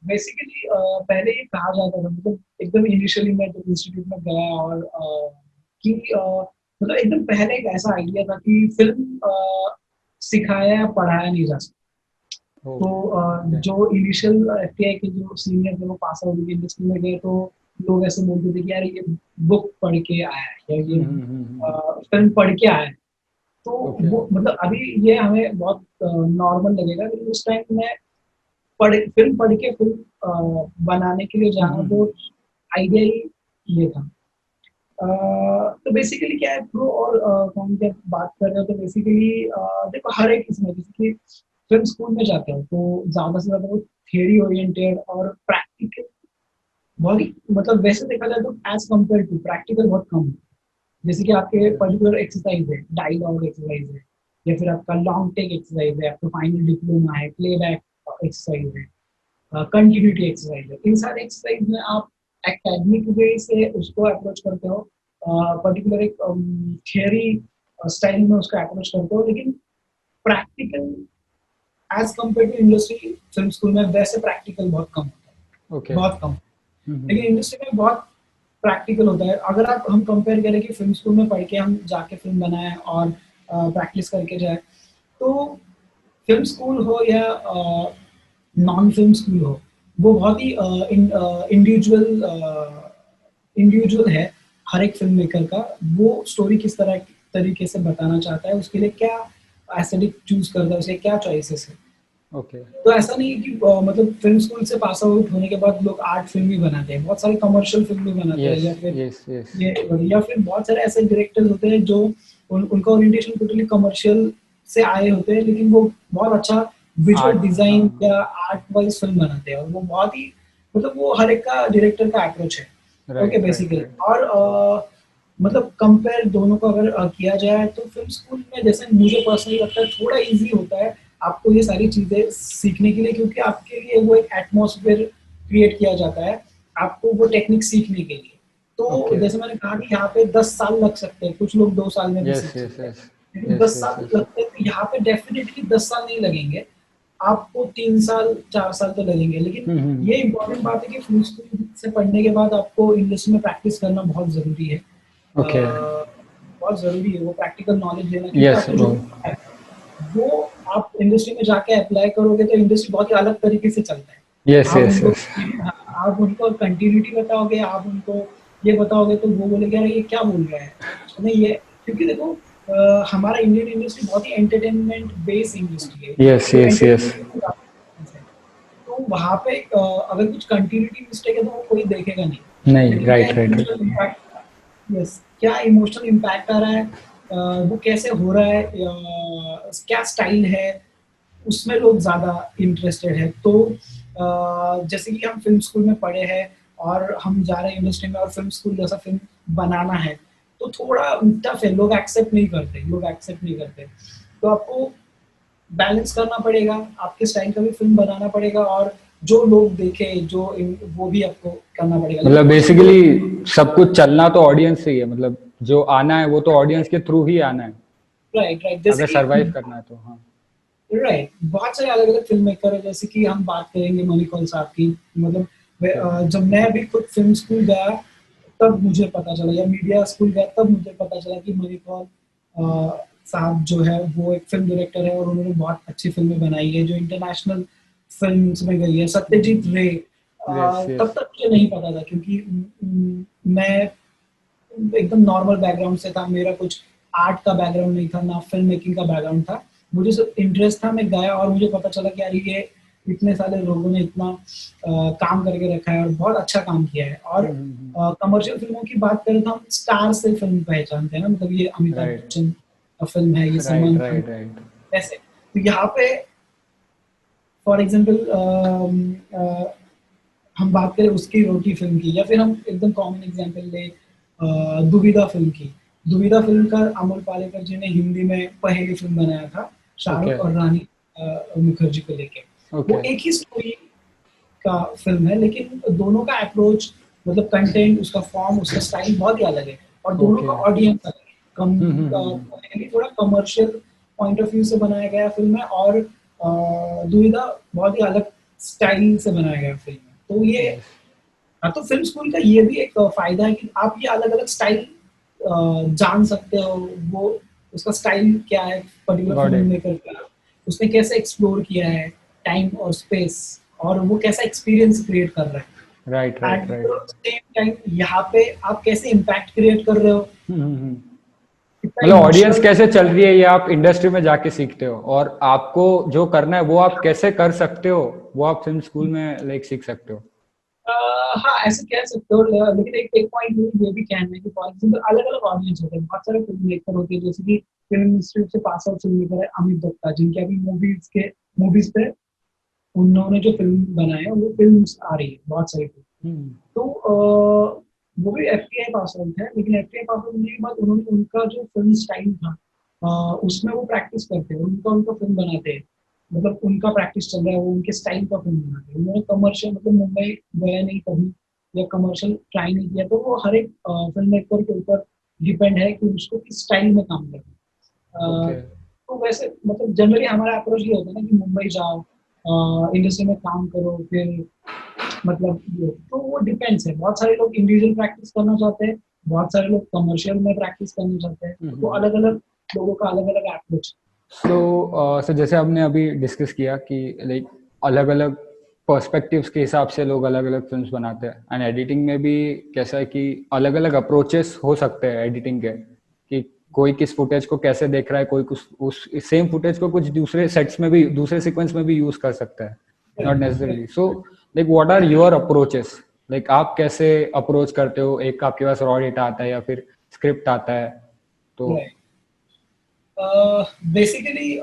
Speaker 2: बेसिकली पहले ये कहा जाता था मतलब एकदम इनिशियली मैं जब इंस्टीट्यूट में गया और कि मतलब एकदम पहले एक ऐसा आइडिया था कि फिल्म सिखाया या पढ़ाया नहीं जा सकता तो जो इनिशियल एफटीआई के जो सीनियर थे वो पास आउट की इंडस्ट्री में गए तो लोग ऐसे बोलते थे कि यार ये बुक पढ़ के आया है या ये फिल्म पढ़ के आया है तो वो मतलब अभी ये हमें बहुत नॉर्मल लगेगा लेकिन उस टाइम में फिल्म पढ़ के फिल्म बनाने के लिए जाना तो आइडिया ही ये था तो बेसिकली क्या है प्रो और कौन क्या बात कर रहे हो तो बेसिकली देखो हर एक इसमें जैसे फिल्म स्कूल में जाते हो तो ज्यादा से ज्यादा वो थियरी ओरिएंटेड और प्रैक्टिकल बहुत ही मतलब वैसे देखा जाए तो एज कम्पेयर टू प्रैक्टिकल बहुत कम है जैसे कि आपके पर्टिकुलर एक्सरसाइज है डायलॉग एक्सरसाइज है या फिर आपका लॉन्ग टेक एक्सरसाइज है आपका फाइनल डिप्लोमा है प्लेबैक एक्सरसाइज है कंटिन्यूटी एक्सरसाइज है इन सारे एक्सरसाइज में आप एकेडमिक वे से उसको अप्रोच करते हो पर्टिकुलर एक थियरी स्टाइल में उसको अप्रोच करते हो लेकिन practical as compare to industry film school में वैसे प्रैक्टिकल बहुत कम होता है बहुत कम लेकिन इंडस्ट्री में बहुत प्रैक्टिकल होता है अगर आप हम कंपेयर करें कि फिल्म स्कूल में पढ़ के हम जाके फिल्म बनाए और प्रैक्टिस करके जाए तो फिल्म स्कूल हो या नॉन फिल्म स्कूल हो वो बहुत ही इंडिविजुअल है हर एक फिल्म मेकर का वो स्टोरी किस तरह तरीके से बताना चाहता है उसके लिए क्या एस्थेटिक चूज करता है उसके क्या चॉइसेस है तो ऐसा नहीं है कि मतलब फिल्म स्कूल से पास आउट होने के बाद लोग आर्ट फिल्म भी बनाते हैं बहुत सारे कमर्शियल फिल्म भी बनाते हैं या फिर बहुत सारे ऐसे डायरेक्टर्स होते हैं जो उनका ओरिएंटेशन टोटली कमर्शियल से आए होते हैं लेकिन वो बहुत अच्छा विजुअल डिजाइन या आर्ट वाइज फिल्म बनाते हैं और वो बहुत ही मतलब वो हर एक का डायरेक्टर का अप्रोच है ओके बेसिकली और मतलब कंपेयर दोनों को अगर किया जाए तो फिल्म स्कूल में जैसे मुझे पर्सनली लगता है थोड़ा इजी होता है आपको ये सारी चीजें सीखने के लिए क्योंकि आपके लिए वो एक एटमॉस्फेयर क्रिएट किया जाता है आपको वो टेक्निक सीखने के लिए तो जैसे मैंने कहा कि यहाँ पे 10 साल लग सकते हैं कुछ लोग 2 साल में भी सीख सकते हैं लेकिन 10 साल लगते हैं तो यहाँ पे डेफिनेटली 10 साल नहीं लगेंगे आपको 3 साल 4 साल तो लगेंगे लेकिन ये इम्पोर्टेंट बात है कि फिल्म स्कूल से पढ़ने के बाद आपको इंग्लिश में प्रैक्टिस करना बहुत जरूरी है बहुत जरूरी है वो प्रैक्टिकल नॉलेज लेना वो आप इंडस्ट्री में जाके अप्लाई करोगे तो इंडस्ट्री बहुत ही अलग तरीके से चलता है आप उनको कंटिन्यूटी बताओगे आप उनको ये बताओगे तो वो बोलेंगे ये क्या बोल रहा है नहीं ये क्योंकि देखो हमारा इंडियन इंडस्ट्री बहुत ही एंटरटेनमेंट बेस्ड इंडस्ट्री है तो वहाँ पे अगर कुछ कंटिन्यूटी मिस्टेक है तो वो कोई देखेगा नहीं
Speaker 1: राइट
Speaker 2: यस क्या इमोशनल इम्पैक्ट आ रहा है वो कैसे हो रहा है क्या स्टाइल है उसमें लोग ज़्यादा इंटरेस्टेड है तो जैसे कि हम फिल्म स्कूल में पढ़े हैं और हम जा रहे हैं इंडस्ट्री में और फिल्म स्कूल जैसा फिल्म बनाना है तो थोड़ा टफ है लोग एक्सेप्ट नहीं करते तो आपको बैलेंस करना पड़ेगा आपके स्टाइल का भी फिल्म बनाना पड़ेगा और जो लोग देखे जो वो भी आपको करना पड़ेगा
Speaker 1: मतलब बेसिकली सब कुछ चलना तो ऑडियंस से ही है मतलब जो आना है वो तो ऑडियंस के थ्रू ही आना है
Speaker 2: राइट
Speaker 1: अगर सरवाइव करना है तो हाँ
Speaker 2: राइट, बहुत सारे अलग अलग फिल्म मेकर है, जैसे कि हम बात करेंगे मणिकौल साहब की। मतलब
Speaker 1: Okay.
Speaker 2: जब मैं भी खुद फिल्म स्कूल गया तब मुझे पता चला, या मीडिया स्कूल गया तब मुझे पता चला कि मणिकौल साहब जो है वो एक फिल्म डायरेक्टर है और उन्होंने बहुत अच्छी फिल्में बनाई है जो इंटरनेशनल फिल्म्स में गई है। सत्यजीत रे
Speaker 1: Yes,
Speaker 2: तब
Speaker 1: yes.
Speaker 2: तक मुझे नहीं पता था, क्योंकि मैं एकदम नॉर्मल बैकग्राउंड से था, मेरा कुछ आर्ट का बैकग्राउंड नहीं था, ना फिल्म मेकिंग का बैकग्राउंड था। मुझे सिर्फ इंटरेस्ट था, मैं गया और मुझे पता चला कि यार ये इतने सारे लोगों ने इतना काम करके रखा है और बहुत अच्छा काम किया है। और
Speaker 1: Mm-hmm.
Speaker 2: कमर्शियल फिल्मों की बात करें तो हम स्टार से फिल्म पहचानते हैं ना, मतलब ये अमिताभ
Speaker 1: Right.
Speaker 2: बच्चन का फिल्म है, ये
Speaker 1: Right.
Speaker 2: Salman Khan
Speaker 1: Right. Right.
Speaker 2: ऐसे। तो यहाँ पे फॉर एग्जाम्पल हम बात करें उसकी रोटी फिल्म की, या फिर हम एकदम कॉमन एग्जांपल ले दुविधा फिल्म की। दुविधा फिल्म का अमोल पालेकर जी ने हिंदी में पहली फिल्म बनाया था, शाहरुख
Speaker 1: Okay.
Speaker 2: और रानी मुखर्जी को लेके। वो
Speaker 1: Okay.
Speaker 2: एक ही स्टोरी का फिल्म है, लेकिन दोनों का अप्रोच, मतलब कंटेंट, उसका फॉर्म, उसका स्टाइल बहुत ही अलग है, और दोनों का
Speaker 1: Okay.
Speaker 2: ऑडियंस अलग है।
Speaker 1: Mm-hmm.
Speaker 2: थोड़ा कमर्शियल पॉइंट ऑफ व्यू से बनाया गया फिल्म है, और दुविधा बहुत ही अलग स्टाइल से बनाया गया फिल्म है। तो ये,
Speaker 1: Yes.
Speaker 2: हाँ, तो फिल्म स्कूल का ये भी एक फायदा है कि आप ये अलग अलग स्टाइल जान सकते हो। वो उसका स्टाइल क्या है, particular
Speaker 1: Got
Speaker 2: film
Speaker 1: it.
Speaker 2: Maker का, उसने कैसे एक्सप्लोर किया है टाइम और स्पेस, और वो कैसा एक्सपीरियंस क्रिएट कर रहा
Speaker 1: Right.
Speaker 2: है।
Speaker 1: Right.
Speaker 2: At
Speaker 1: Right.
Speaker 2: The same time यहाँ पे आप कैसे इम्पैक्ट क्रिएट कर रहे हो,
Speaker 1: Mm-hmm.
Speaker 2: कितना
Speaker 1: मतलब ऑडियंस
Speaker 2: इमोशनल।
Speaker 1: कैसे चल रही है ये आप इंडस्ट्री में जाके सीखते हो, और आपको जो करना है वो आप कैसे कर सकते हो वो आप फिल्म स्कूल में लाइक सीख सकते हो।
Speaker 2: हाँ, ऐसे कह सकते हो, लेकिन एक एक पॉइंट ये भी कहना है कि फॉर एग्जाम्पल अलग अलग ऑडियंस होते हैं, बहुत सारे फिल्म मेकर होते हैं, जैसे कि फिल्म इंस्टीट्यूट से पास आउट फिल्म मेकर है अमित दत्ता, जिनके अभी मूवीज पे उन्होंने जो फिल्म बनाए हैं वो फिल्म आ रही है, बहुत सारी फिल्म।
Speaker 1: हम्म।
Speaker 2: तो वो भी एफटीआई पास आउट है, लेकिन एफटीआई पास आउट होने के बाद उन्होंने उनका जो फिल्म स्टाइल था उसमें वो प्रैक्टिस करते हैं, उनका उनका फिल्म बनाते हैं, मतलब उनका प्रैक्टिस चल रहा है, वो उनके स्टाइल का फिल्म बनाते हैं। उन्होंने कमर्शियल, मतलब मुंबई गया नहीं कभी, या कमर्शियल ट्राई नहीं किया, तो वो हर एक फिल्म मेकर के ऊपर डिपेंड है कि उसको किस स्टाइल में काम करना है।
Speaker 1: ओके।
Speaker 2: तो वैसे मतलब जनरली हमारा अप्रोच ये होता है ना कि मुंबई जाओ, इंडस्ट्री में काम करो, फिर मतलब ये तो वो डिपेंड्स है। बहुत सारे लोग इंडिविजुअल प्रैक्टिस करना चाहते हैं, बहुत सारे लोग कमर्शियल में प्रैक्टिस करना चाहते हैं, तो अलग अलग लोगों का अलग अलग अप्रोच।
Speaker 1: सो जैसे आपने अभी डिस्कस किया कि लाइक अलग अलग पर्सपेक्टिव्स के हिसाब से लोग अलग अलग फिल्म्स बनाते हैं, एंड एडिटिंग में भी कैसा है कि अलग अलग अप्रोचेस हो सकते हैं एडिटिंग के, कि कोई किस फुटेज को कैसे देख रहा है, कोई कुछ उस सेम फुटेज को कुछ दूसरे सेट्स में भी, दूसरे सीक्वेंस में भी यूज कर सकता है, not necessarily. So like what are your approaches, like आप कैसे अप्रोच करते हो, एक आपके पास रॉ डेटा आता है या फिर स्क्रिप्ट आता है, तो
Speaker 2: बेसिकली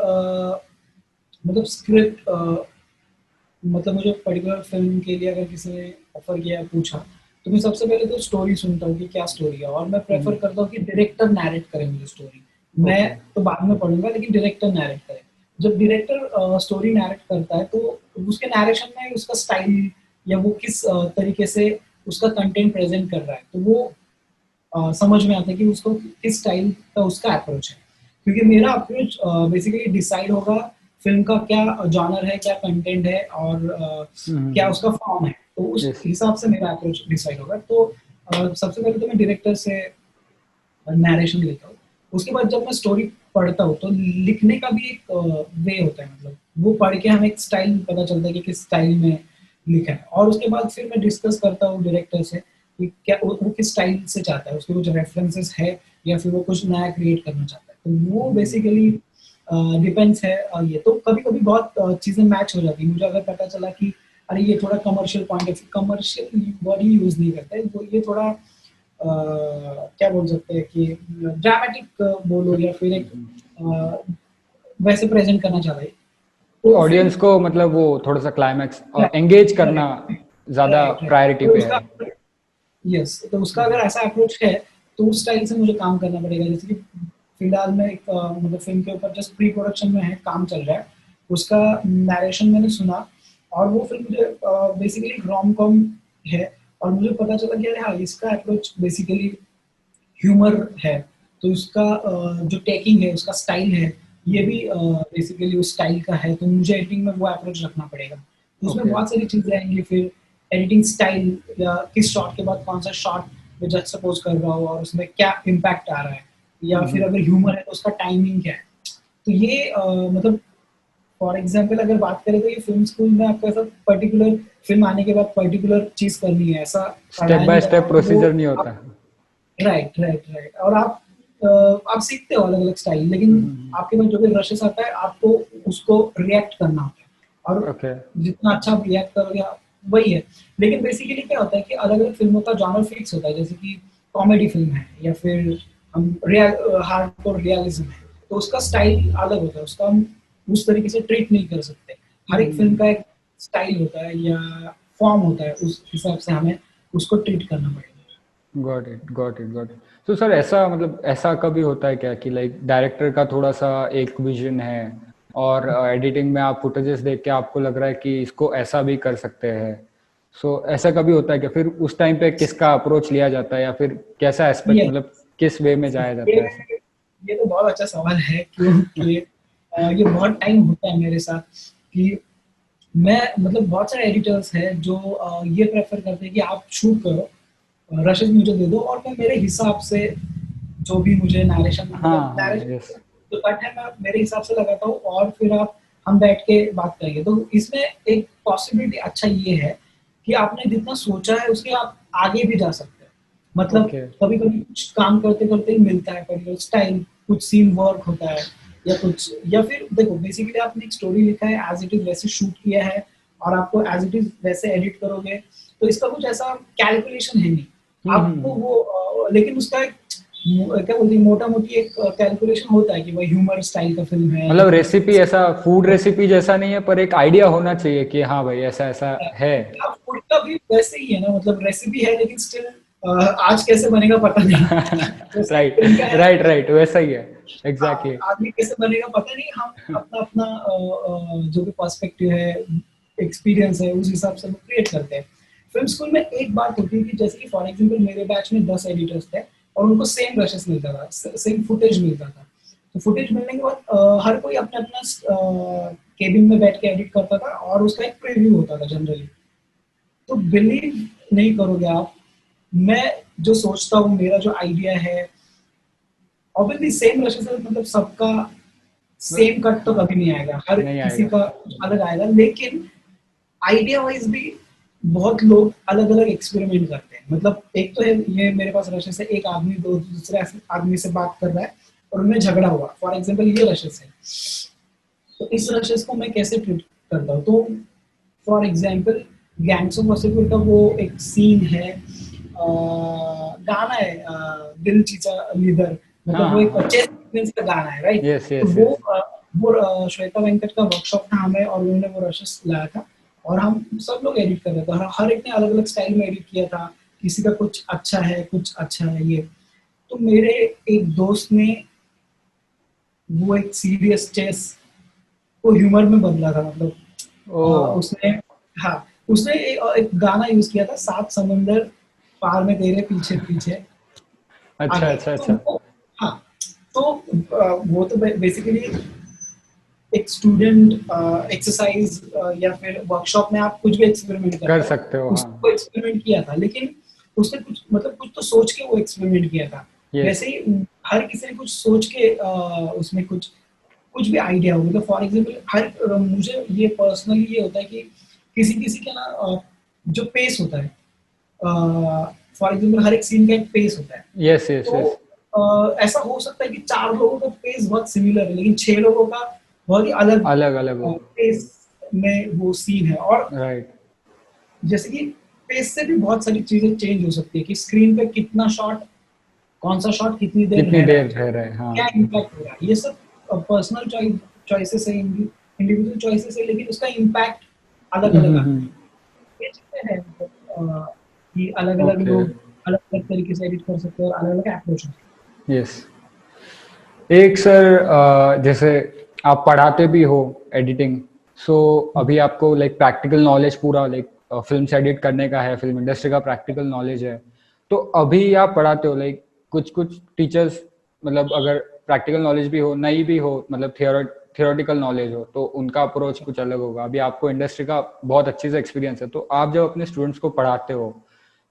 Speaker 2: मतलब स्क्रिप्ट, मतलब मुझे पर्टिकुलर फिल्म के लिए अगर किसी ने ऑफर किया, पूछा, तो मैं सबसे पहले तो स्टोरी सुनता हूँ कि क्या स्टोरी है, और मैं प्रेफर करता हूँ कि डायरेक्टर नैरेट करे मुझे स्टोरी। मैं
Speaker 1: ओके।
Speaker 2: तो बाद में पढ़ूंगा, लेकिन डायरेक्टर नैरेट करे। जब डायरेक्टर स्टोरी नैरेट करता है, तो उसके नैरेशन में उसका स्टाइल, या वो किस तरीके से उसका कंटेंट प्रेजेंट कर रहा है, तो वो समझ में आता है कि उसको किस स्टाइल का उसका अप्रोच है। क्योंकि मेरा अप्रोच बेसिकली डिसाइड होगा फिल्म का क्या जॉनर है, क्या कंटेंट है, और क्या उसका फॉर्म है, तो उस
Speaker 1: यस।
Speaker 2: हिसाब से मेरा अप्रोच डिसाइड होगा। तो सबसे पहले तो मैं डायरेक्टर से नरेशन लेता हूँ। उसके बाद जब मैं स्टोरी पढ़ता हूँ, तो लिखने का भी एक वे होता है, मतलब वो पढ़ के हमें एक स्टाइल पता चलता है कि किस स्टाइल में लिखा है, और उसके बाद फिर मैं डिस्कस करता हूँ डायरेक्टर से कि क्या वो किस स्टाइल से चाहता है, उसके कुछ रेफरेंसेस है, या फिर वो कुछ नया क्रिएट करना चाहता है। तो वो बेसिकली डिपेंड्स है। ये तो कभी कभी बहुत चीज़ें मैच हो जाती है। मुझे अगर पता चला कि अरे ये थोड़ा commercial point of commercial word he use नहीं करता है, वो ये थोड़ा क्या बोल सकते हैं कि ड्रामेटिक बोलो, या फिर एक वैसे प्रेजेंट करना चाह रहे, तो फिर
Speaker 1: ऑडियंस को मतलब वो थोड़ा सा क्लाइमैक्स एंगेज करना
Speaker 2: राइट
Speaker 1: ज्यादा
Speaker 2: राइट राइट,
Speaker 1: प्रायोरिटी
Speaker 2: तो
Speaker 1: पे
Speaker 2: उसका,
Speaker 1: है।
Speaker 2: यस, तो उसका अगर ऐसा अप्रोच है, तो उस स्टाइल से मुझे काम करना पड़ेगा। जैसे कि फिलहाल में एक मतलब फिल्म के ऊपर जस्ट प्री प्रोडक्शन में है, काम चल रहा है, उसका नरेशन मैंने सुना, और वो फिल्म मुझे बेसिकली रोम कॉम है, और मुझे पता चला कि अरे हाँ, इसका अप्रोच बेसिकली ह्यूमर है। तो उसका जो टेकिंग है, उसका स्टाइल है, ये भी बेसिकली उस स्टाइल का है, तो मुझे एडिटिंग में वो अप्रोच रखना पड़ेगा। तो उसमें
Speaker 1: ओके।
Speaker 2: बहुत सारी चीज़ें आएँगी, फिर एडिटिंग स्टाइल या किस शॉट के बाद कौन-सा शॉट मैं जस्टपोज़ कर रहा हूँ और उसमें क्या इम्पैक्ट आ रहा है, या फिर अगर ह्यूमर है तो उसका टाइमिंग क्या है। तो ये मतलब फॉर एग्ज़ाम्पल अगर बात करें तो ये फ़िल्म स्कूल में आपको ऐसा पर्टिकुलर फ़िल्म आने के बाद पर्टिकुलर चीज़ करनी है, ऐसा
Speaker 1: स्टेप
Speaker 2: पढ़ाया
Speaker 1: बाय
Speaker 2: नहीं
Speaker 1: स्टेप
Speaker 2: जाता। वो
Speaker 1: प्रोसीजर नहीं
Speaker 2: आप
Speaker 1: होता।
Speaker 2: राइट, राइट, राइट, और आप सीखते हो अलग-अलग स्टाइल, लेकिन आपके पास जो भी रशेस आता है, आपको उसको रिएक्ट करना होता है, और
Speaker 1: ओके।
Speaker 2: जितना अच्छा आप रिएक्ट करोगे वही है। लेकिन बेसिकली क्या होता है कि अलग-अलग फ़िल्मों का जॉनर फिक्स होता है, जैसे कि कॉमेडी फ़िल्म है या फिर हम हार्डकोर रियलिज़्म है, तो उसका स्टाइल अलग होता है, उसका हम उस तरीके से ट्रीट नहीं कर सकते। हर एक फ़िल्म का एक स्टाइल होता है या फ़ॉर्म होता है, उस हिसाब से हमें उसको ट्रीट करना पड़ेगा।
Speaker 1: Got it, got it, got it. तो सर ऐसा मतलब ऐसा कभी होता है क्या कि लाइक डायरेक्टर का थोड़ा सा एक विजन है और एडिटिंग में आप फुटेजेस देख के आपको लग रहा है कि इसको ऐसा भी कर सकते हैं, सो ऐसा कभी होता है क्या? फिर उस टाइम पे किसका अप्रोच लिया जाता है या फिर कैसा एस्पेक्ट
Speaker 2: ये
Speaker 1: मतलब किस वे में जाया
Speaker 2: ये
Speaker 1: जाता है ऐसा?
Speaker 2: ये तो बहुत अच्छा सवाल है, क्योंकि ये बहुत टाइम होता है मेरे साथ कि मैं मतलब बहुत सारे एडिटर्स हैं जो ये प्रेफ़र करते हैं कि आप शूट करो, रशेज़ मुझे दे दो और मैं मेरे हिसाब से जो भी मुझे नैरेशन मतलब
Speaker 1: हाँ हाँ,
Speaker 2: नैरेशन
Speaker 1: यस।
Speaker 2: जो कट है मैं मेरे हिसाब से लगाता हूँ, और फिर आप हम बैठ के बात करेंगे। तो इसमें एक पॉसिबिलिटी अच्छा ये है कि आपने जितना सोचा है उसके आप आगे भी जा सकते हैं। मतलब
Speaker 1: ओके।
Speaker 2: कभी-कभी कुछ काम करते-करते ही मिलता है पर्टिकुलर स्टाइल, कुछ सीन वर्क होता है या कुछ, या फिर देखो बेसिकली आपने एक स्टोरी लिखा है, एज़ इट इज़ वैसे शूट किया है और आपको एज़ इट इज़ वैसे एडिट करोगे, तो इसका कुछ ऐसा कैलकुलेशन है नहीं। आपको
Speaker 1: हम्म।
Speaker 2: वो लेकिन उसका एक क्या बोलते हैं, मोटा-मोटी एक कैलकुलेशन होता है कि भाई ह्यूमर स्टाइल का फ़िल्म है या
Speaker 1: मतलब
Speaker 2: फिर
Speaker 1: रेसिपी ऐसा फूड रेसिपी जैसा नहीं है पर एक आइडिया होना चाहिए कि हाँ भाई ऐसा ऐसा है।
Speaker 2: हाँ, फूड का भी वैसे ही है ना, मतलब रेसिपी है लेकिन स्टिल आज कैसे बनेगा पता नहीं। जैसे
Speaker 1: राइट
Speaker 2: फ़िल्म का है,
Speaker 1: राइट राइट, वैसा ही है।
Speaker 2: हाँ,
Speaker 1: एग्जैक्टली।
Speaker 2: आदमी कैसे बनेगा पता नहीं, हम अपना-अपना जो भी पर्सपेक्टिव है, एक्सपीरियंस है, उस हिसाब से हम क्रिएट करते हैं। फ़िल्म स्कूल में एक बात होती है कि जैसे कि फॉर एग्ज़ाम्पल मेरे बैच में 10 एडिटर्स थे और उनको सेम ब्रशेस मिलता था, सेम फुटेज मिलता था। तो फुटेज मिलने के बाद हर कोई अपना-अपना केबिन में बैठ के एडिट करता था और उसका एक प्रीव्यू होता था जनरली। तो बिलीव नहीं करोगे आप, मैं जो सोचता हूँ, मेरा जो आइडिया है, ऑब्वियसली सेम ब्रशेस है, मतलब सबका सेम कट तो
Speaker 1: हाँ,
Speaker 2: कभी नहीं आएगा, हर
Speaker 1: नहीं
Speaker 2: किसी
Speaker 1: आएगा।
Speaker 2: का कुछ अलग आएगा, लेकिन आइडिया वाइज भी बहुत लोग अलग-अलग एक्सपेरिमेंट करते हैं। मतलब एक तो है ये मेरे पास रशेस है, एक आदमी दो दूसरे आदमी से बात कर रहा है और उनमें झगड़ा हुआ। फॉर एग्जांपल ये रशेस है, तो इस रशेस को मैं कैसे ट्रीट करता हूँ? तो for example gangs of Wasseypur का वो एक सीन है, गाना है दिल चीचा लीदर,
Speaker 1: हाँ
Speaker 2: मतलब वो
Speaker 1: हाँ
Speaker 2: एक
Speaker 1: हाँ।
Speaker 2: चेस सीक्वेंस का गाना है, राइट?
Speaker 1: यस
Speaker 2: तो
Speaker 1: यस
Speaker 2: वो
Speaker 1: यस।
Speaker 2: श्वेता वेंकट का वर्कशॉप था हमें, और उन्होंने वो रशेस लाया था और हम सब लोग एडिट कर रहे थे, हर एक ने अलग-अलग स्टाइल में एडिट किया था। किसी का कुछ अच्छा है, कुछ अच्छा है ये। तो मेरे एक दोस्त ने वो एक सीरियस चेस को ह्यूमर में बदला था, मतलब
Speaker 1: ओ।
Speaker 2: उसने, हाँ, उसने एक गाना यूज़ किया था, सात समंदर पार में तेरे पीछे-पीछे आ
Speaker 1: अच्छा
Speaker 2: गए।
Speaker 1: अच्छा
Speaker 2: तो
Speaker 1: अच्छा।
Speaker 2: वो, हाँ, तो वो तो बेसिकली एक स्टूडेंट एक्सरसाइज या फिर वर्कशॉप में आप कुछ भी एक्सपेरिमेंट
Speaker 1: कर
Speaker 2: करते हो,
Speaker 1: सकते हो हाँ।
Speaker 2: उसको एक्सपेरिमेंट किया था, लेकिन उसने कुछ मतलब कुछ तो सोच के वो एक्सपेरिमेंट किया था।
Speaker 1: यस।
Speaker 2: वैसे ही हर किसी ने कुछ सोच के उसमें कुछ कुछ भी आइडिया हो, मतलब फॉर एग्जांपल मुझे ये पर्सनली ये होता है कि किसी-किसी का ना जो पेस होता है, फॉर एग्जांपल हर एक सीन का एक पेस होता है।
Speaker 1: यस यस
Speaker 2: तो
Speaker 1: यस।
Speaker 2: ऐसा हो सकता है कि 4 लोगों का पेस बहुत सिमिलर है, लेकिन 6 लोगों का बहुत ही अलग
Speaker 1: अलग अलग हो।
Speaker 2: पेस में वो सीन है, और
Speaker 1: राइट।
Speaker 2: जैसे कि पेस से भी बहुत सारी चीज़ें चेंज हो सकती है कि स्क्रीन पे कितना शॉट, कौन-सा शॉट कितनी देर
Speaker 1: कितनी
Speaker 2: रह रहा है,
Speaker 1: देर रह रहे हैं हाँ।
Speaker 2: क्या इम्पैक्ट हो रहा है। ये सब पर्सनल चॉइसेस है, इंडिविजुअल चॉइसेस है, लेकिन उसका इम्पैक्ट अलग-अलग आता है। ये चीज़ें हैं, मतलब कि अलग-अलग
Speaker 1: ओके।
Speaker 2: लोग अलग-अलग तरीके से एडिट कर सकते हैं और अलग-अलग अप्रोच है।
Speaker 1: यस। एक सर जैसे आप पढ़ाते भी हो एडिटिंग, सो अभी आपको लाइक प्रैक्टिकल नॉलेज पूरा लाइक फिल्म से एडिट करने का है, फिल्म इंडस्ट्री का प्रैक्टिकल नॉलेज है, तो अभी आप पढ़ाते हो लाइक कुछ कुछ टीचर्स मतलब अगर प्रैक्टिकल नॉलेज भी हो, नहीं भी हो, मतलब थियोरेटिकल नॉलेज हो, तो उनका अप्रोच कुछ अलग होगा। अभी आपको इंडस्ट्री का बहुत अच्छे से एक्सपीरियंस है, तो आप जब अपने स्टूडेंट्स को पढ़ाते हो,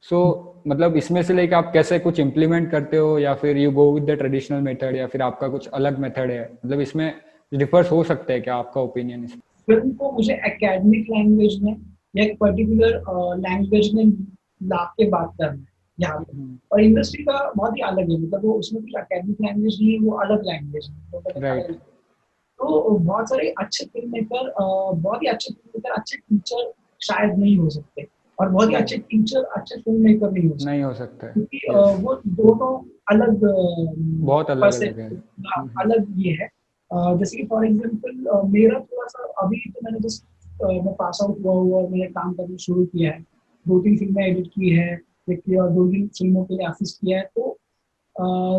Speaker 1: सो मतलब इसमें से लेके आप कैसे कुछ इम्प्लीमेंट करते हो, या फिर you go with the traditional method, या फिर आपका कुछ अलग मेथड है? मतलब इसमें डिफर्स हो सकते हैं क्या, आपका ओपिनियन इसमें?
Speaker 2: फिल्म को मुझे एकेडमिक लैंग्वेज में या एक पर्टिकुलर लैंग्वेज में ला के बात करना है यहाँ पे। और इंडस्ट्री का बहुत ही अलग है, मतलब वो उसमें कुछ एकेडमिक लैंग्वेज नहीं है, वो अलग लैंग्वेज है, वो मतलब अलग
Speaker 1: राइट।
Speaker 2: है। तो बहुत सारे अच्छे फिल्म मेकर, बहुत ही अच्छे फिल्म मेकर, अच्छे टीचर शायद नहीं हो सकते, और बहुत ही अच्छे टीचर अच्छे फिल्म मेकर नहीं हो सकते,
Speaker 1: नहीं हो सकता है।
Speaker 2: क्योंकि
Speaker 1: यस।
Speaker 2: वो दोनों अलग
Speaker 1: बहुत अलग अलग है।
Speaker 2: अलग ये है। जैसे कि फॉर एग्जांपल मेरा थोड़ा सा, अभी तो मैंने जस्ट मैं पास आउट हुआ और मैंने काम करना शुरू किया है, 2-3 फिल्में एडिट की है, एक और 2-3 फिल्मों के लिए असिस्ट किया है। तो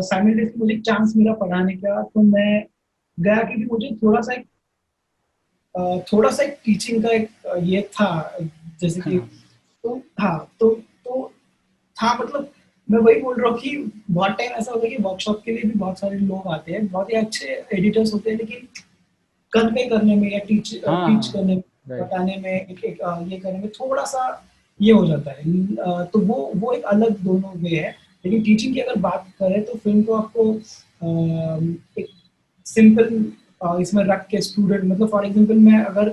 Speaker 2: साइमल्टेनियसली मुझे चांस मिला पढ़ाने का, तो मैं गया, क्योंकि मुझे थोड़ा सा एक टीचिंग का एक ये था, जैसे कि, तो हाँ, तो था, मतलब मैं वही बोल रहा हूँ कि बहुत टाइम ऐसा होता है कि वर्कशॉप के लिए भी बहुत सारे लोग आते हैं, बहुत ही अच्छे एडिटर्स होते हैं, लेकिन कन्वे करने में या
Speaker 1: हाँ
Speaker 2: टीच
Speaker 1: हाँ।
Speaker 2: करने में,
Speaker 1: राइट।
Speaker 2: बताने में, ये करने में थोड़ा सा ये हो जाता है। तो वो एक अलग दोनों वे है। लेकिन टीचिंग की अगर बात करें तो फिल्म को आपको एक सिंपल इसमें रख के स्टूडेंट, मतलब फॉर एग्जांपल मैं अगर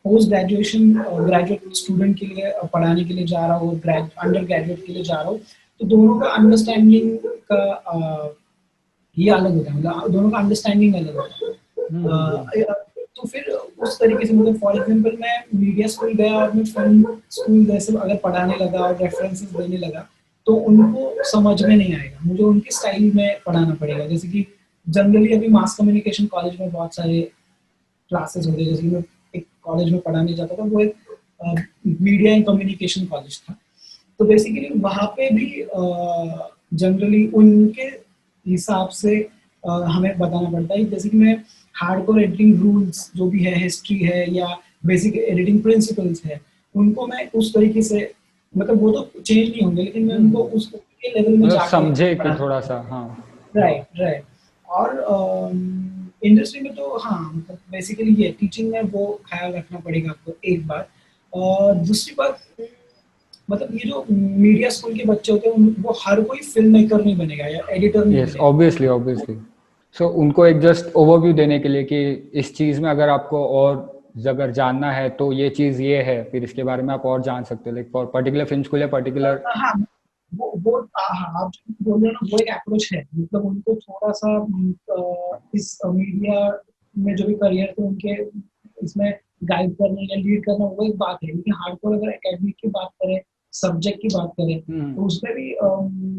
Speaker 2: पोस्ट ग्रेजुएशन ग्रेजुएट स्टूडेंट के लिए पढ़ाने के लिए जा रहा हूँ, अंडर ग्रेजुएट के लिए जा रहा हूँ, तो दोनों का अंडरस्टैंडिंग का ये अलग होता है, मतलब दोनों का अंडरस्टैंडिंग अलग होता है।
Speaker 1: हम्म।
Speaker 2: तो फिर उस तरीके से, मतलब फॉर एग्जांपल मैं मीडिया स्कूल गया और मैं फिल्म स्कूल जैसे अगर पढ़ाने लगा और रेफरेंसेस देने लगा, तो उनको समझ में नहीं आएगा, मुझे उनके स्टाइल में पढ़ाना पड़ेगा। जैसे कि जनरली अभी मास कम्युनिकेशन कॉलेज में बहुत सारे क्लासेस होते हैं, जैसे कि मैं एक कॉलेज में पढ़ाने जाता था, वो एक मीडिया एंड कम्युनिकेशन कॉलेज था। तो बेसिकली वहाँ पे भी जनरली उनके हिसाब से हमें बताना पड़ता है। जैसे कि मैं हार्डकोर एडिटिंग रूल्स जो भी है, हिस्ट्री है या बेसिक एडिटिंग प्रिंसिपल्स है, उनको मैं उस तरीके से, मतलब वो तो चेंज नहीं होंगे, लेकिन मैं उनको उस के लेवल में
Speaker 1: मतलब
Speaker 2: जाके
Speaker 1: समझे कि
Speaker 2: पढ़ाना।
Speaker 1: थोड़ा सा, हाँ।
Speaker 2: Right, right. और इंडस्ट्री में तो हाँ, मतलब बेसिकली ये टीचिंग में वो ख्याल रखना पड़ेगा आपको एक बार। और दूसरी बात, मतलब ये जो मीडिया स्कूल के बच्चे होते हैं, वो हर कोई फिल्म मेकर नहीं बनेगा या एडिटर नहीं
Speaker 1: यस,
Speaker 2: बनेगा।
Speaker 1: Obviously obviously. सो उनको एक जस्ट ओवरव्यू देने के लिए कि इस चीज़ में अगर आपको और अगर जानना है तो ये चीज़ ये है, फिर इसके बारे में आप और जान सकते हो, like for particular film school या पर्टिकुलर।
Speaker 2: हाँ, वो हाँ, आप जो बोल रहे हो ना, वो एक अप्रोच है, मतलब उनको थोड़ा सा इस मीडिया में जो भी करियर थे उनके, इसमें गाइड करना या लीड करना, वो एक बात है। लेकिन हार्डकोर अगर एकेडमिक की बात करें, सब्जेक्ट की बात करें, तो उसमें भी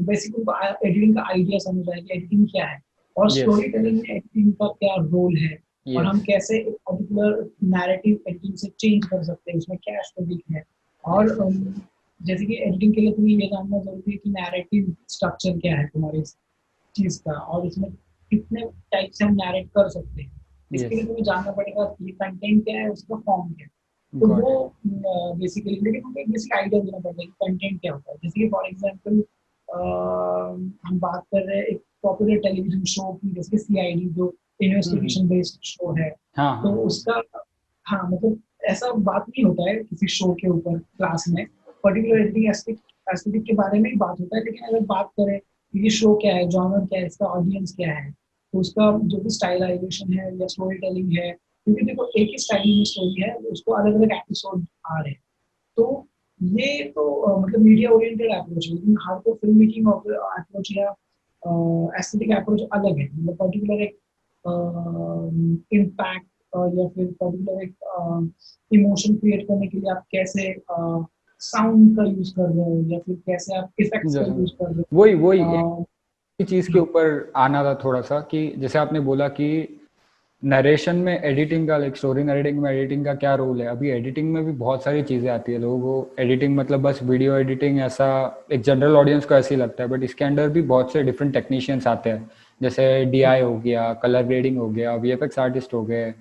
Speaker 2: बेसिक उनको एडिटिंग का आइडिया समझ आए कि एडिटिंग क्या है, और
Speaker 1: यस
Speaker 2: स्टोरी टेलिंग
Speaker 1: यस
Speaker 2: में एडिटिंग का क्या रोल है, और हम
Speaker 1: यस
Speaker 2: कैसे एक पर्टिकुलर नैरेटिव एडिटिंग से चेंज कर सकते हैं, उसमें क्या एस्थेटिक है। और
Speaker 1: यस यस
Speaker 2: जैसे कि एडिटिंग के लिए तुम्हें ये जानना जरूरी है कि नैरेटिव स्ट्रक्चर क्या है तुम्हारी चीज का, और उसमें कितने टाइप से हम नैरेट कर सकते हैं। इसके
Speaker 1: यस।
Speaker 2: लिए तुम्हें जानना पड़ेगा कि ये कंटेंट क्या है, उसका फॉर्म क्या है। तो
Speaker 1: गॉट
Speaker 2: वो
Speaker 1: इट।
Speaker 2: बेसिकली, लेकिन हमको एक बेसिक आइडिया देना पड़ता है कि कंटेंट क्या होता है। जैसे कि फॉर एग्जांपल हम बात कर रहे हैं एक पॉपुलर टेलीविजन शो की, जैसे सीआईडी, जो इन्वेस्टिगेशन बेस्ड शो है।
Speaker 1: हाँ
Speaker 2: तो
Speaker 1: हाँ।
Speaker 2: उसका, हाँ, मतलब ऐसा बात नहीं होता है किसी शो के ऊपर क्लास में, पर्टिकुलर एडिटिंग एस्थेटिक के बारे में ही बात होता है। लेकिन अगर बात करें कि ये शो क्या है, जॉनर क्या है, इसका ऑडियंस क्या है, तो उसका जो भी स्टाइलाइजेशन है या स्टोरी टेलिंग है, क्योंकि देखो एक ही स्टाइल में स्टोरी है, उसको अलग अलग एपिसोड आ रहे हैं। तो ये तो मतलब मीडिया ओरिएंटेड अप्रोच है, लेकिन हार्डकोर फिल्म मेकिंग अप्रोच या एस्थेटिक अप्रोच अलग है। मतलब पर्टिकुलर एक इम्पैक्ट या फिर पर्टिकुलर एक इमोशन क्रिएट करने के लिए आप कैसे साउंड का यूज कर रहे हो, या फिर कैसे आप इफेक्ट्स का
Speaker 1: जैसे
Speaker 2: यूज कर रहे
Speaker 1: वही वही
Speaker 2: हो।
Speaker 1: एक चीज़ के ऊपर आना था थोड़ा सा, कि जैसे आपने बोला कि नरेशन में एडिटिंग का, लाइक स्टोरी नरेटिंग में एडिटिंग का क्या रोल है। अभी एडिटिंग में भी बहुत सारी चीज़ें आती है। लोगों को एडिटिंग मतलब बस वीडियो एडिटिंग ऐसा एक जनरल ऑडियंस को ऐसे ही लगता है, बट इसके अंदर भी बहुत से डिफरेंट टेक्नीशियंस आते हैं। जैसे डीआई हो गया, कलर ग्रेडिंग हो गया, वीएफएक्स आर्टिस्ट हो गए,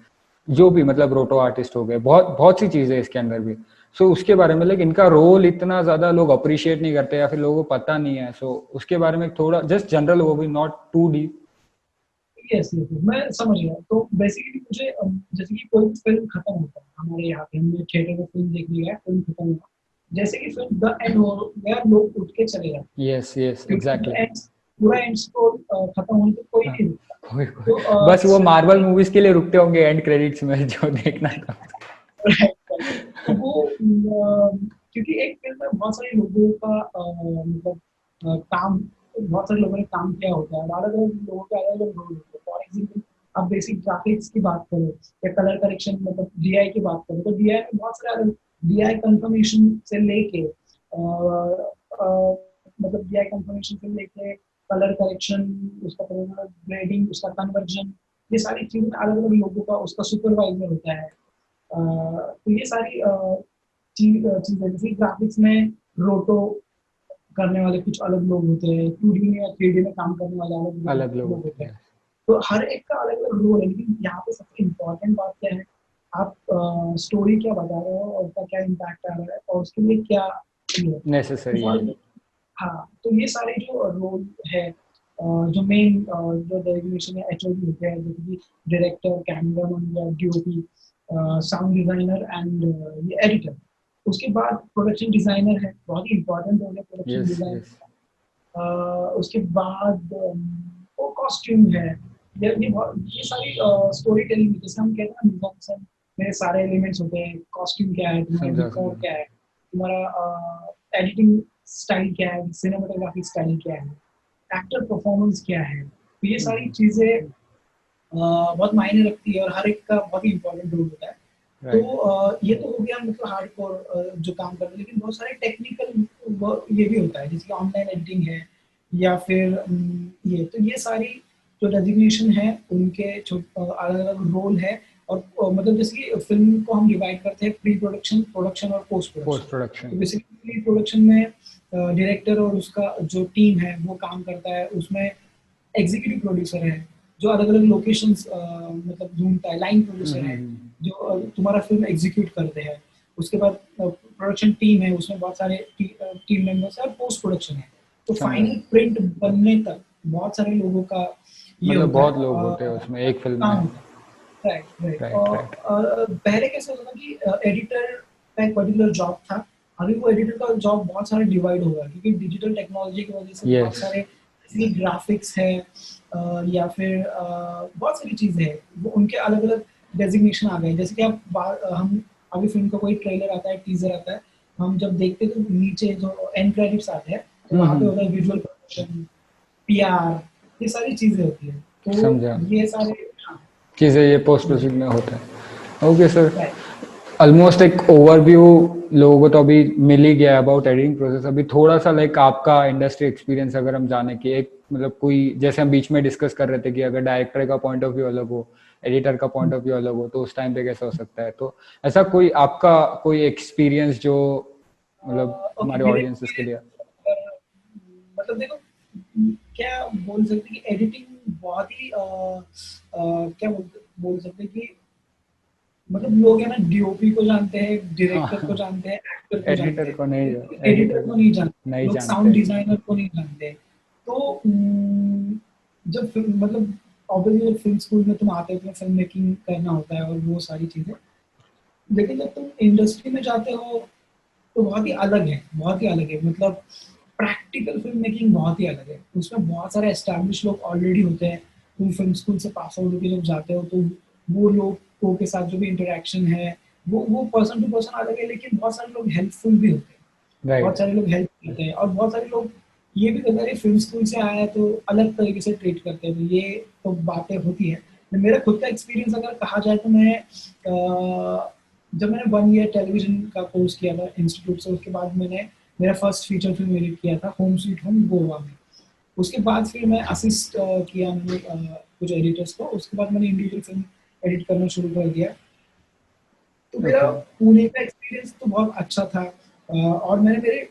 Speaker 1: जो भी मतलब रोटो आर्टिस्ट हो गए, बहुत बहुत सी चीज़ें इसके अंदर भी। सो उसके बारे में लाइक इनका रोल इतना ज्यादा लोग अप्रिशिएट नहीं करते या फिर लोगों को पता नहीं है, सो उसके बारे में थोड़ा जस्ट जनरल वो भी not too deep.
Speaker 2: Yes yes, मैं समझ गया। तो बेसिकली मुझे जैसे कि कोई फिल्म खत्म होता है हमारे यहाँ पे, हमने थिएटर में फिल्म देखने गया, फिल्म खत्म हुआ, जैसे कि फिल्म द एंड हो गया, लोग उठ के चले जाते हैं,
Speaker 1: यस यस
Speaker 2: क्योंकि
Speaker 1: एग्जैक्टली।
Speaker 2: पूरा एंड स्क्रोल खत्म होने पे कोई नहीं रुकता।
Speaker 1: कोई
Speaker 2: तो
Speaker 1: कोई बस वो मार्वल मूवीज के लिए रुकते होंगे एंड क्रेडिट्स में जो देखना था।
Speaker 2: तो वो क्योंकि एक फिल्म में बहुत सारे लोगों का मतलब काम, बहुत सारे लोगों ने काम किया होता है, अलग अलग लोगों के अलग अलग रोल होते हैं। फॉर एग्जाम्पल आप बेसिक ग्राफिक्स की बात करो या कलर करेक्शन, मतलब डीआई की बात करो, तो डीआई में बहुत सारे अलग, डीआई कंफर्मेशन से लेके मतलब डीआई कंफर्मेशन से लेके कलर करेक्शन, उसका ग्रेडिंग, उसका कन्वर्जन, ये सारी चीजें अलग अलग लोगों का, उसका सुपरवाइजर होता है। तो ये सारी चीजें, जैसे ग्राफिक्स में रोटो करने वाले कुछ अलग लोग होते हैं, 2D में या 3D में काम करने वाले अलग
Speaker 1: अलग
Speaker 2: लोग
Speaker 1: लोग
Speaker 2: लोग होते
Speaker 1: होते
Speaker 2: हैं।
Speaker 1: हैं।
Speaker 2: तो हर एक का अलग अलग रोल है, लेकिन यहाँ पे सबसे इम्पोर्टेंट बात क्या है, आप स्टोरी क्या बता रहे हो और उसका क्या इम्पैक्ट आ रहा है और उसके लिए क्या ये है।
Speaker 1: नेसेसरी है।
Speaker 2: For- हाँ, तो ये सारे जो रोल है, जो मेन जो डेजिग्नेशन है एचओडी होते हैं, जैसे कि डायरेक्टर, कैमरामैन या डीओपी, साउंड डिजाइनर एंड ये एडिटर। उसके बाद प्रोडक्शन डिजाइनर है, बहुत ही इंपॉर्टेंट रोल है प्रोडक्शन
Speaker 1: यस
Speaker 2: डिजाइन।
Speaker 1: यस।
Speaker 2: उसके बाद वो कॉस्ट्यूम है, ये सारी स्टोरी टेलिंग, जैसे हम कहते हैं ना मिजान में सारे एलिमेंट्स होते हैं, कॉस्ट्यूम क्या है तुम्हारा,
Speaker 1: समझा
Speaker 2: डिकोर
Speaker 1: समझा।
Speaker 2: क्या है तुम्हारा, एडिटिंग स्टाइल क्या है, सिनेमाटोग्राफी स्टाइल क्या है, एक्टर परफॉर्मेंस क्या है। तो ये सारी चीजें बहुत मायने रखती है और हर एक का बहुत ही इंपॉर्टेंट रोल होता है। तो
Speaker 1: राइट।
Speaker 2: ये तो हो गया मतलब हार्डकोर जो काम करते हैं, लेकिन बहुत सारे टेक्निकल ये भी होता है, जैसे ऑनलाइन एडिटिंग है या फिर ये, तो ये सारी जो डेजिग्नेशन है उनके अलग अलग रोल है। और मतलब जैसे कि फिल्म को हम डिवाइड करते हैं प्री प्रोडक्शन, प्रोडक्शन और पोस्ट प्रोडक्शन।
Speaker 1: Post production.
Speaker 2: तो बेसिकली प्री प्रोडक्शन में डायरेक्टर और उसका जो टीम है वो काम करता है, उसमें एग्जीक्यूटिव प्रोड्यूसर है जो अलग अलग लोकेशंस मतलब ढूंढता है, लाइन प्रोड्यूसर है जो तुम्हारा फिल्म एग्जीक्यूट करते हैं। उसके बाद प्रोडक्शन टीम है, उसमें बहुत सारे टीम मेंबर्स है, और पोस्ट प्रोडक्शन है। तो
Speaker 1: समझा।
Speaker 2: फाइनल प्रिंट बनने तक बहुत सारे लोगों का ये
Speaker 1: मतलब
Speaker 2: होता है
Speaker 1: बहुत लोग होते हैं उसमें एक फिल्म
Speaker 2: काम
Speaker 1: में।
Speaker 2: होता है। Right right.
Speaker 1: Right right.
Speaker 2: और पहले कैसे होता था कि एडिटर का एक पर्टिकुलर जॉब था, अभी वो एडिटर का जॉब बहुत सारे डिवाइड हो गया, क्योंकि डिजिटल टेक्नोलॉजी की वजह से बहुत
Speaker 1: यस।
Speaker 2: सारे ग्राफिक्स है या फिर बहुत सारी चीजें हैं, वो उनके अलग अलग डेजिग्नेशन आ गए। जैसे कि हम अभी फिल्म का कोई ट्रेलर आता है, टीजर आता है, हम जब देखते हैं तो नीचे जो एंड क्रेडिट्स आते हैं तो वहाँ पे होता है विजुअल प्रोडक्शन, पीआर, ये सारी चीजें होती है। तो
Speaker 1: समझा।
Speaker 2: ये सारे, हाँ,
Speaker 1: चीज़ें ये पोस्ट प्रोसेस में होता है। Okay sir.
Speaker 2: राइट।
Speaker 1: ऑलमोस्ट एक ओवरव्यू लोगों को तो अभी मिल ही गया अबाउट एडिटिंग प्रोसेस। अभी थोड़ा सा लाइक आपका इंडस्ट्री एक्सपीरियंस अगर हम जाने कि एक मतलब कोई, जैसे हम बीच में डिस्कस कर रहे थे कि अगर डायरेक्टर का पॉइंट ऑफ व्यू अलग हो, एडिटर का पॉइंट ऑफ व्यू अलग हो, तो उस टाइम पे कैसा हो सकता है। तो ऐसा कोई आपका कोई एक्सपीरियंस जो मतलब
Speaker 2: ओके,
Speaker 1: हमारे
Speaker 2: मेरे
Speaker 1: ऑडियंसेस के
Speaker 2: मेरे
Speaker 1: लिए।
Speaker 2: मतलब देखो, क्या बोल सकते हैं कि एडिटिंग बहुत ही क्या बोल सकते हैं कि मतलब लोग है ना डीओपी को जानते हैं, डायरेक्टर को
Speaker 1: हाँ।
Speaker 2: जानते हैं, एक्टर को जानते
Speaker 1: एडिटर
Speaker 2: हैं,
Speaker 1: को नहीं,
Speaker 2: लेकिन
Speaker 1: एडिटर
Speaker 2: एडिटर को
Speaker 1: को
Speaker 2: नहीं जानते,
Speaker 1: नहीं
Speaker 2: लोग
Speaker 1: जानते।
Speaker 2: साउंड डिजाइनर को नहीं जानते। तो जब फिल्म मतलब ऑब्वियसली जब फिल्म स्कूल में तुम आते हो तो फिल्म मेकिंग करना होता है और वो सारी चीजें, लेकिन जब तुम इंडस्ट्री में जाते हो तो बहुत ही अलग है, बहुत ही अलग है। मतलब प्रैक्टिकल फिल्म मेकिंग बहुत ही अलग है, उसमें बहुत सारे एस्टैब्लिश लोग ऑलरेडी होते हैं। तुम फिल्म स्कूल से पास आउट होकर जब जाते हो तो वो लोगों के साथ जो भी इंटरेक्शन है वो पर्सन टू पर्सन अलग है, लेकिन बहुत सारे लोग हेल्पफुल भी होते हैं, बहुत
Speaker 1: राइट।
Speaker 2: सारे लोग हेल्प करते हैं, और बहुत सारे लोग ये भी करते हैं फिल्म स्कूल से आया है तो अलग तरीके से ट्रीट करते हैं। तो ये तो बातें होती है। मेरा खुद का एक्सपीरियंस अगर कहा जाए तो मैं जब मैंने 1 ईयर टेलीविजन का कोर्स किया था इंस्टीट्यूट से, उसके बाद मैंने मेरा फर्स्ट फीचर फिल्म एडिट किया था होम स्वीट होम गोवा में। उसके बाद फिर मैं असिस्ट किया मैंने कुछ एडिटर्स को, उसके बाद मैंने इंडिविजुअल फिल्म एडिट करना शुरू कर दिया। तो मेरा
Speaker 1: ओके।
Speaker 2: पुणे का एक्सपीरियंस तो बहुत अच्छा था। और मैंने मेरे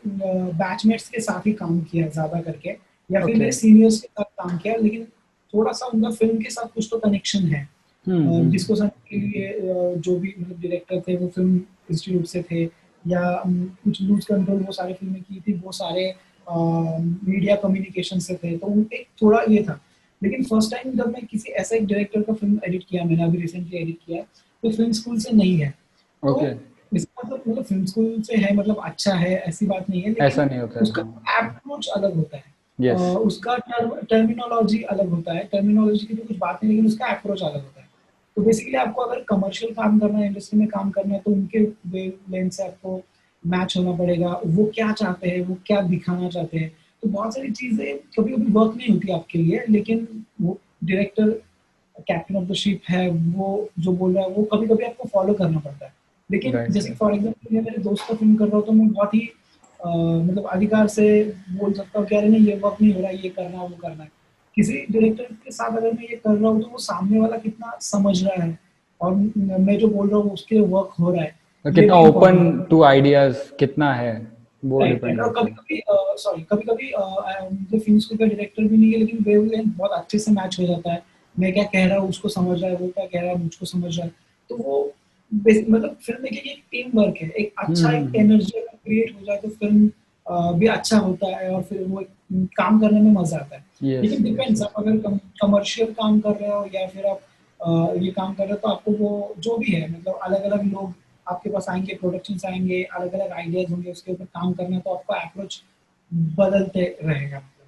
Speaker 2: बैचमेट्स के साथ ही काम किया ज़्यादा करके, या फिर
Speaker 1: ओके।
Speaker 2: मेरे सीनियर्स के साथ काम किया, लेकिन थोड़ा सा उनका फिल्म के साथ कुछ तो कनेक्शन है।
Speaker 1: हम्म।
Speaker 2: डिस्को सन के लिए जो भी मतलब डायरेक्टर थे वो फिल्म इंस्टीट्यूट से थे, या कुछ लूज कंट्रोल वो सारी फिल्में की थी, वो सारे मीडिया कम्युनिकेशन से थे, तो उनके थोड़ा ये था। लेकिन फर्स्ट टाइम जब मैं किसी ऐसा एक डायरेक्टर का फिल्म एडिट किया, मैंने अभी रिसेंटली एडिट किया, तो फिल्म स्कूल से नहीं है। तो
Speaker 1: ओके,
Speaker 2: इसका मतलब फिल्म स्कूल से है मतलब अच्छा है ऐसी बात नहीं है,
Speaker 1: ऐसा
Speaker 2: लेकिन
Speaker 1: नहीं होता है,
Speaker 2: उसका
Speaker 1: हाँ।
Speaker 2: अप्रोच अलग होता है।
Speaker 1: यस।
Speaker 2: उसका टर्मिनोलॉजी अलग होता है, टर्मिनोलॉजी की तो कुछ बात नहीं, लेकिन उसका अप्रोच अलग होता है। तो बेसिकली आपको अगर कमर्शियल काम करना है, इंडस्ट्री में काम करना है, तो उनके वेवलेंथ से आपको मैच होना पड़ेगा। वो क्या चाहते हैं, वो क्या दिखाना चाहते हैं। तो बहुत सारी चीज़ें कभी-कभी वर्क नहीं होती आपके लिए, लेकिन वो director captain of the ship है, वो जो बोल रहा है वो कभी-कभी आपको फॉलो करना पड़ता है। लेकिन
Speaker 1: राइट,
Speaker 2: जैसे
Speaker 1: राइट।
Speaker 2: फॉर एग्ज़ाम्पल मैं मेरे दोस्त का फ़िल्म कर रहा हूँ, तो मैं बहुत ही मतलब अधिकार से बोल सकता हूँ कि अरे नहीं ये वर्क नहीं हो रहा है, ये करना है, वो करना है। किसी डायरेक्टर के साथ अगर मैं ये कर रहा हूँ, तो वो सामने वाला कितना समझ रहा है और मैं जो बोल रहा हूँ उसके लिए वर्क हो रहा है,
Speaker 1: तो
Speaker 2: ये
Speaker 1: कितना
Speaker 2: भी
Speaker 1: ओपन
Speaker 2: इम्पोर्टेंट है।
Speaker 1: टू आइडियाज कितना है, वो
Speaker 2: राइट,
Speaker 1: डिपेंड
Speaker 2: राइट। और
Speaker 1: करता है।
Speaker 2: कभी-कभी कभी-कभी मुझे फ़िल्म स्कूल का डायरेक्टर भी नहीं है, लेकिन वेवलेंथ बहुत अच्छे से मैच हो जाता है। मैं क्या कह रहा हूँ उसको समझ रहा है, वो क्या कह रहा है मुझको समझ रहा है। तो वो मतलब फ़िल्म मेकिंग एक टीम वर्क है। एक अच्छा एक
Speaker 1: हम्म।
Speaker 2: एनर्जी अगर क्रिएट हो जाए, तो फ़िल्म भी अच्छा होता है और फिर वो काम करने में मज़ा आता है।
Speaker 1: यस,
Speaker 2: लेकिन
Speaker 1: यस,
Speaker 2: डिपेंड्स,
Speaker 1: यस।
Speaker 2: आप अगर कमर्शियल काम कर रहे हो या फिर आप ये काम कर रहे हो, तो आपको वो जो भी है मतलब अलग-अलग लोग आपके पास आएँगे, प्रोडक्शंस आएँगे, अलग-अलग आइडियाज़ होंगे, उसके ऊपर काम करना है, तो आपका अप्रोच बदलते रहेगा मतलब।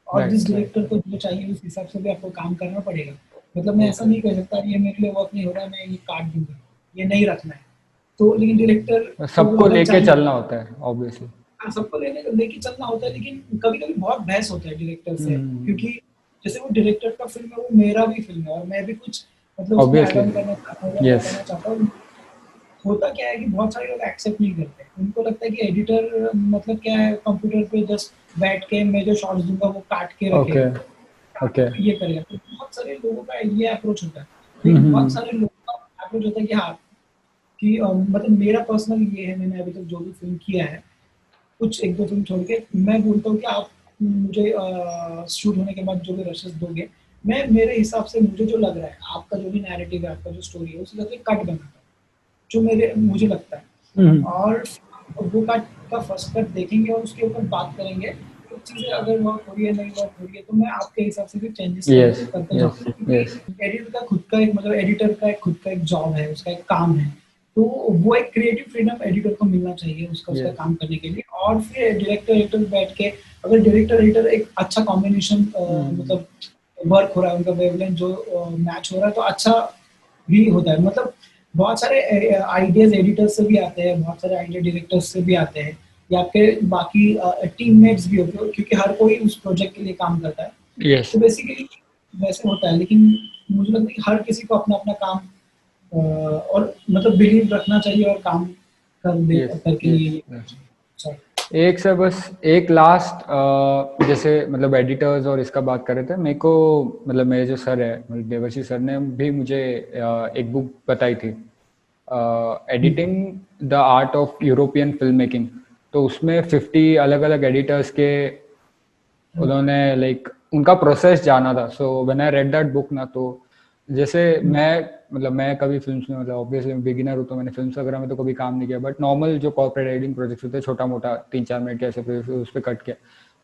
Speaker 2: और जिस
Speaker 1: राइट, राइट,
Speaker 2: डायरेक्टर को
Speaker 1: राइट।
Speaker 2: जो चाहिए उस हिसाब से भी आपको काम करना पड़ेगा। मतलब मैं ऐसा
Speaker 1: ओके।
Speaker 2: नहीं कह सकता ये मेरे लिए वर्क नहीं हो रहा है, मैं ये काट दूँगा, ये नहीं रखना है। तो लेकिन डायरेक्टर को वो
Speaker 1: सबको
Speaker 2: अगर
Speaker 1: लेके
Speaker 2: चाहिए,
Speaker 1: चलना होता है ऑब्वियसली।
Speaker 2: हाँ, सबको लेके चलना होता है, लेकिन कभी-कभी बहुत बहस होता है डायरेक्टर से,
Speaker 1: हम्म।
Speaker 2: क्योंकि जैसे वो डायरेक्टर का फ़िल्म है, वो मेरा भी फ़िल्म है और मैं भी कुछ मतलब उसमें ऐड
Speaker 1: ऑब्वियसली।
Speaker 2: ऑन करना चाहता हूँ या
Speaker 1: यस।
Speaker 2: बताना चाहता हूँ। होता क्या है कि बहुत सारे लोग एक्सेप्ट नहीं करते हैं। उनको लगता है कि एडिटर मतलब क्या है, कंप्यूटर पे जस्ट बैठ के मैं जो शॉट्स दूँगा वो काट के
Speaker 1: ओके,
Speaker 2: रखेगा, काट
Speaker 1: ओके।
Speaker 2: के ये करेगा। तो बहुत सारे लोगों का ये अप्रोच होता है। लेकिन बहुत सारे लोगों का अप्रोच होता है कि हाँ, कि मतलब मेरा पर्सनल ये है, मैंने अभी तक जो भी फ़िल्म किया है, कुछ 1-2 फ़िल्म छोड़ के, मैं बोलता हूँ कि आप मुझे शूट होने के बाद जो भी रशेस दोगे, मैं मेरे हिसाब से मुझे जो लग रहा है, आपका जो भी नैरेटिव है, आपका जो स्टोरी है, उस हिसाब से कट बनाता हूँ, जो मेरे मुझे लगता है। और वो कट का फर्स्ट कट देखेंगे और उसके ऊपर बात करेंगे। कुछ चीज़ें अगर वर्क हो रही है, नहीं वर्क हो रही है, तो मैं आपके हिसाब से भी चेंजेस
Speaker 1: यस,
Speaker 2: करते
Speaker 1: यस,
Speaker 2: जाऊँगा,
Speaker 1: यस।
Speaker 2: क्योंकि एडिटर का खुद का एक मतलब एडिटर का एक खुद का एक जॉब है, उसका एक काम है। तो वो एक क्रिएटिव फ्रीडम एडिटर को मिलना चाहिए उसका उसका
Speaker 1: यस।
Speaker 2: काम करने के लिए। और फिर डायरेक्टर बैठ के अगर डायरेक्टर-एडिटर एक अच्छा कॉम्बिनेशन मतलब वर्क हो रहा है, उनका वेवलेंथ जो मैच हो रहा है, तो अच्छा भी होता है। मतलब बहुत सारे आइडियाज़ एडिटर्स से भी आते हैं, बहुत सारे आइडिया डायरेक्टर्स से भी आते हैं, या आपके बाकी टीममेट्स भी होते हैं, क्योंकि हर कोई उस प्रोजेक्ट के लिए काम करता है।
Speaker 1: यस।
Speaker 2: तो बेसिकली वैसे होता है, लेकिन मुझे लगता है कि हर किसी को अपना-अपना काम और मतलब बिलीव रखना चाहिए और काम
Speaker 1: यस,
Speaker 2: करके
Speaker 1: यस,
Speaker 2: लिए ये करना
Speaker 1: यस।
Speaker 2: चाहिए। सॉरी।
Speaker 1: एक से बस एक लास्ट, जैसे मतलब एडिटर्स और इसका बात कर रहे थे, मेरे को मतलब मेरे जो सर है, मतलब देवर्षि सर ने भी मुझे एक बुक बताई थी,
Speaker 2: हुँ,
Speaker 1: editing the art of European film making. तो उसमें 50 अलग अलग एडिटर्स के
Speaker 2: हुँ,
Speaker 1: उन्होंने लाइक उनका प्रोसेस जाना था। So when I read that book ना, तो जैसे
Speaker 2: हुँ,
Speaker 1: मैं मतलब मैं कभी फिल्म्स में मतलब ऑब्वियसली बिगिनर हूँ, तो मैंने फिल्म्स वगैरह में तो कभी काम नहीं किया, बट नॉर्मल जो कॉर्पोरेट एडिटिंग प्रोजेक्ट्स होते हैं छोटा मोटा 3-4 मिनट के ऐसे प्रोजेक्ट उस पर कट के,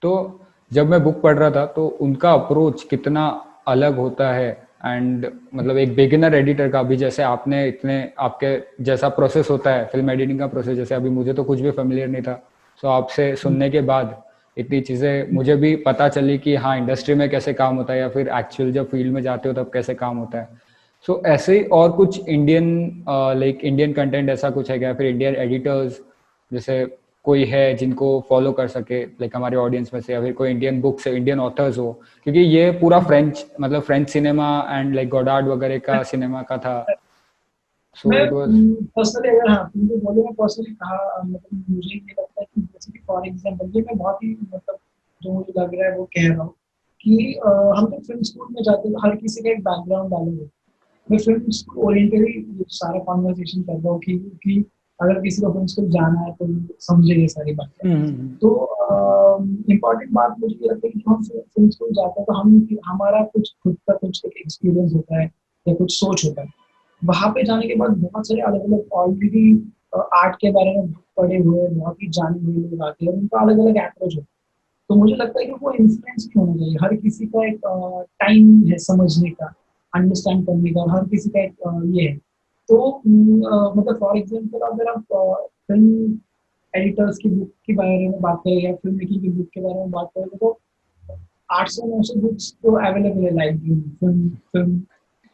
Speaker 1: तो जब मैं बुक पढ़ रहा था तो उनका अप्रोच कितना अलग होता है। एंड मतलब एक बिगिनर एडिटर का भी, जैसे आपने इतने आपके जैसा प्रोसेस होता है फिल्म एडिटिंग का प्रोसेस, जैसे अभी मुझे तो कुछ भी फेमिलियर नहीं था। सो आपसे
Speaker 2: हुँ,
Speaker 1: सुनने के बाद इतनी चीज़ें
Speaker 2: हुँ,
Speaker 1: मुझे भी पता चली कि हाँ इंडस्ट्री में कैसे काम होता है, या फिर एक्चुअल जब फील्ड में जाते हो तब कैसे काम होता है। सो ऐसे ही और कुछ इंडियन लाइक इंडियन कंटेंट ऐसा कुछ है क्या, फिर इंडियन एडिटर्स जैसे कोई है जिनको फॉलो कर सके लाइक हमारे ऑडियंस में से, या फिर कोई इंडियन बुक्स है, इंडियन ऑथर्स हो, क्योंकि ये पूरा फ्रेंच मतलब French cinema and like Goddard वगैरह का सिनेमा का था। सो
Speaker 2: मैं
Speaker 1: इट वाज।
Speaker 2: पर्सनली अगर हाँ, तुमको बोले मैं पर्सनली कहा मतलब मुझे ये लगता है कि जैसे कि फॉर एग्ज़ाम्पल ये मैं बहुत ही मतलब जो मुझे लग रहा है वो कह रहा हूँ कि हम लोग फिल्म स्कूल में जाते हैं तो हर किसी का एक बैकग्राउंड अलग होता है। मैं फिल्म ओरिएंटली सारा कन्वर्सेशन कर रहा हूँ कि अगर किसी को फिल्म स्कूल जाना है तो समझे ये सारी बातें। तो इम्पोर्टेंट बात मुझे ये लगता है कि हम फिल्म स्कूल जाते हैं तो हम हमारा कुछ खुद का कुछ एक एक्सपीरियंस होता है या कुछ सोच होता है। वहाँ पे जाने के बाद बहुत सारे अलग-अलग ऑलरेडी आर्ट के बारे में पढ़े हुए बहुत ही जाने हुए लोग आते हैं, उनका अलग अलग अप्रोच होता है। तो मुझे लगता है कि वो इन्फ्लुएंस नहीं होना चाहिए, हर किसी का एक टाइम है समझने का, अंडरस्टैंड करने का, हर किसी का एक ये है। तो मतलब फॉर एग्जाम्पल अगर आप फिल्म एडिटर्स की बुक के बारे में बात करें या फिल्म मेकिंग की बुक के बारे में बात करें तो 800-900 बुक्स तो अवेलेबल है लाइब्रेरी में, फिल्म फिल्म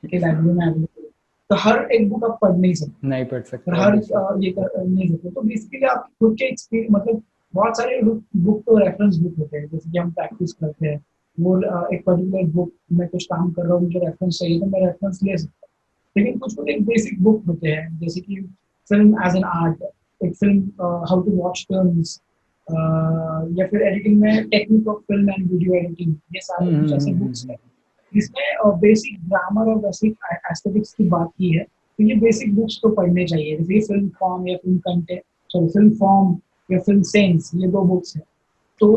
Speaker 2: के लाइब्रेरी में अवेलेबल है। तो हर एक बुक आप पढ़ नहीं सकते
Speaker 1: नहीं पढ़
Speaker 2: और
Speaker 1: सकते
Speaker 2: हर
Speaker 1: obviously.
Speaker 2: ये कर नहीं सकते। तो बेसिकली आप खुद के एक्सपीरियंस मतलब बहुत सारे बुक तो रेफरेंस बुक होते हैं, जैसे कि हम प्रैक्टिस करते हैं वो एक पर्टिकुलर बुक में कुछ काम कर रहा हूँ, मुझे रेफरेंस चाहिए तो मैं रेफरेंस ले सकता हूँ। लेकिन कुछ कुछ एक बेसिक बुक होते हैं, जैसे कि फिल्म एज एन आर्ट, एक film how to watch films, या फिर एडिटिंग में technique of film and video editing, ये सारे कुछ ऐसे बुक्स हैं जिसमें बेसिक ग्रामर और बेसिक एस्थेटिक्स की बात की है। तो ये बेसिक बुक्स तो पढ़ने चाहिए, जैसे ये फिल्म फॉर्म या film content, sorry film form या फिल्म सेंस, ये दो बुक्स हैं। तो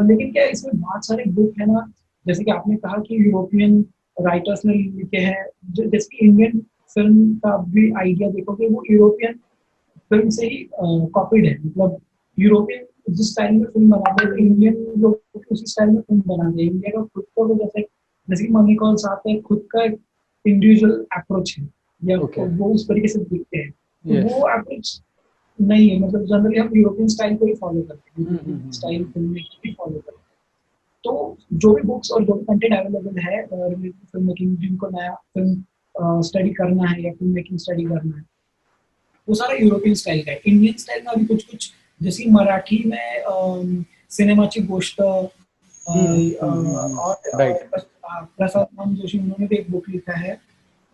Speaker 2: लेकिन क्या इसमें बहुत सारे बुक है ना, जैसे कि आपने कहा कि यूरोपियन राइटर्स ने लिखे हैं, जैसे कि इंडियन फिल्म का भी आइडिया देखोगे वो यूरोपियन फिल्म से ही कॉपीड है। मतलब यूरोपियन जिस स्टाइल में फिल्म बनाते हैं, इंडियन लोग उसी स्टाइल में फिल्म बनाते हैं। इंडिया का खुद का वो जैसे जैसे कि मनी कॉल साथ है, खुद का एक इंडिविजुअल अप्रोच है, या
Speaker 1: Okay.
Speaker 2: वो उस तरीके से दिखते हैं। तो
Speaker 1: Yes.
Speaker 2: वो अप्रोच नहीं है, मतलब जनरली हम यूरोपियन स्टाइल को ही फॉलो करते हैं, यूरोपियन स्टाइल फिल्म मेकिंग ही फॉलो करते हैं। तो जो भी बुक्स और जो भी कंटेंट अवेलेबल है फिल्म मेकिंग, जिनको नया फिल्म स्टडी करना है या फिल्म मेकिंग स्टडी करना है, वो सारा यूरोपियन स्टाइल का है। इंडियन स्टाइल में अभी कुछ कुछ, जैसे मराठी में सिनेमाची गोष्ट और
Speaker 1: Right.
Speaker 2: प्रसाद राम जोशी, उन्होंने भी एक बुक लिखा है,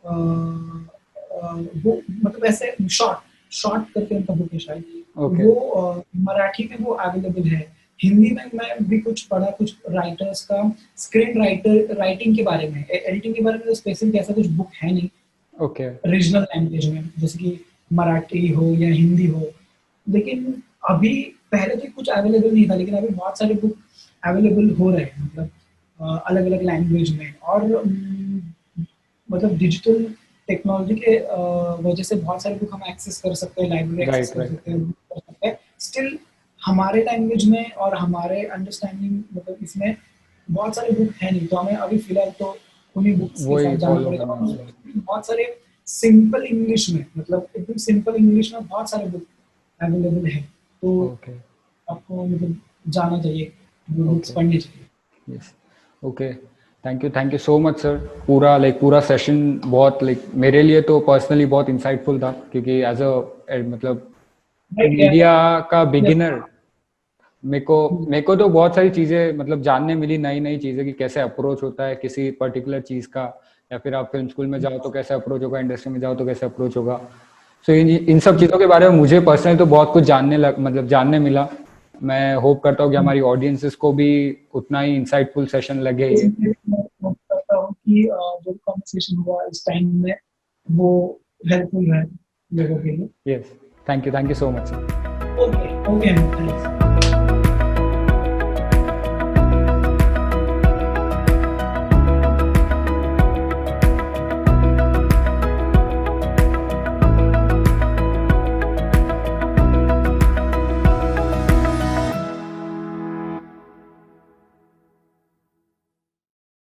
Speaker 2: वो मतलब ऐसे शॉर्ट शॉर्ट करके उनका बुक है शायद।
Speaker 1: Okay.
Speaker 2: वो मराठी में वो अवेलेबल है। हिंदी में मैं भी कुछ पढ़ा, कुछ राइटर्स का स्क्रीन राइटर राइटिंग के बारे में, एडिटिंग के बारे में तो स्पेसिफिक ऐसा कुछ बुक है नहीं
Speaker 1: Okay.
Speaker 2: रीजनल लैंग्वेज में, जैसे कि मराठी हो या हिंदी हो। लेकिन अभी पहले तो कुछ अवेलेबल नहीं था, लेकिन अभी बहुत सारे बुक अवेलेबल हो रहे हैं, मतलब अलग अलग लैंग्वेज में। और मतलब डिजिटल टेक्नोलॉजी के वजह से बहुत सारे बुक हम एक्सेस कर सकते हैं, लाइब्रेरी एक्सेस
Speaker 1: Right.
Speaker 2: कर
Speaker 1: Right.
Speaker 2: सकते हैं, कर सकते हैं। स्टिल हमारे लैंग्वेज में और हमारे अंडरस्टैंडिंग मतलब इसमें बहुत सारे बुक है नहीं, तो हमें अभी फिलहाल तो उन्हीं बुक्स के साथ
Speaker 1: वही
Speaker 2: जाना
Speaker 1: फॉलो
Speaker 2: पड़ेगा।
Speaker 1: करना
Speaker 2: और
Speaker 1: होगा.
Speaker 2: बहुत सारे सिंपल इंग्लिश में, मतलब एकदम सिंपल इंग्लिश में बहुत सारे बुक अवेलेबल है। तो
Speaker 1: Okay.
Speaker 2: आपको मतलब जाना चाहिए, वो बुक्स
Speaker 1: Okay.
Speaker 2: पढ़नी चाहिए।
Speaker 1: Yes. Okay. Thank you so much sir. पूरा सेशन बहुत मेरे लिए तो पर्सनली बहुत इंसाइटफुल था, क्योंकि एज अ मतलब मीडिया का बिगिनर मेरे को तो बहुत सारी चीज़ें मतलब जानने मिली, नई नई चीज़ें कि कैसे अप्रोच होता है किसी पर्टिकुलर चीज़ का, या फिर आप फिल्म स्कूल में जाओ तो कैसे अप्रोच होगा, इंडस्ट्री में जाओ तो कैसे अप्रोच होगा. सो इन सब चीज़ों के बारे में मुझे पर्सनली तो बहुत कुछ मतलब जानने मिला. मैं होप करता हूँ कि हमारी ऑडियंसेस को भी उतना ही इंसाइटफुल सेशन लगे ये.
Speaker 2: मैं होप करता हूँ कि जो कॉन्वर्सेशन हुआ इस टाइम में वो हेल्पफुल है लोगों के लिए।
Speaker 1: Yes. Thank you so much sir.
Speaker 2: Okay okay, thanks.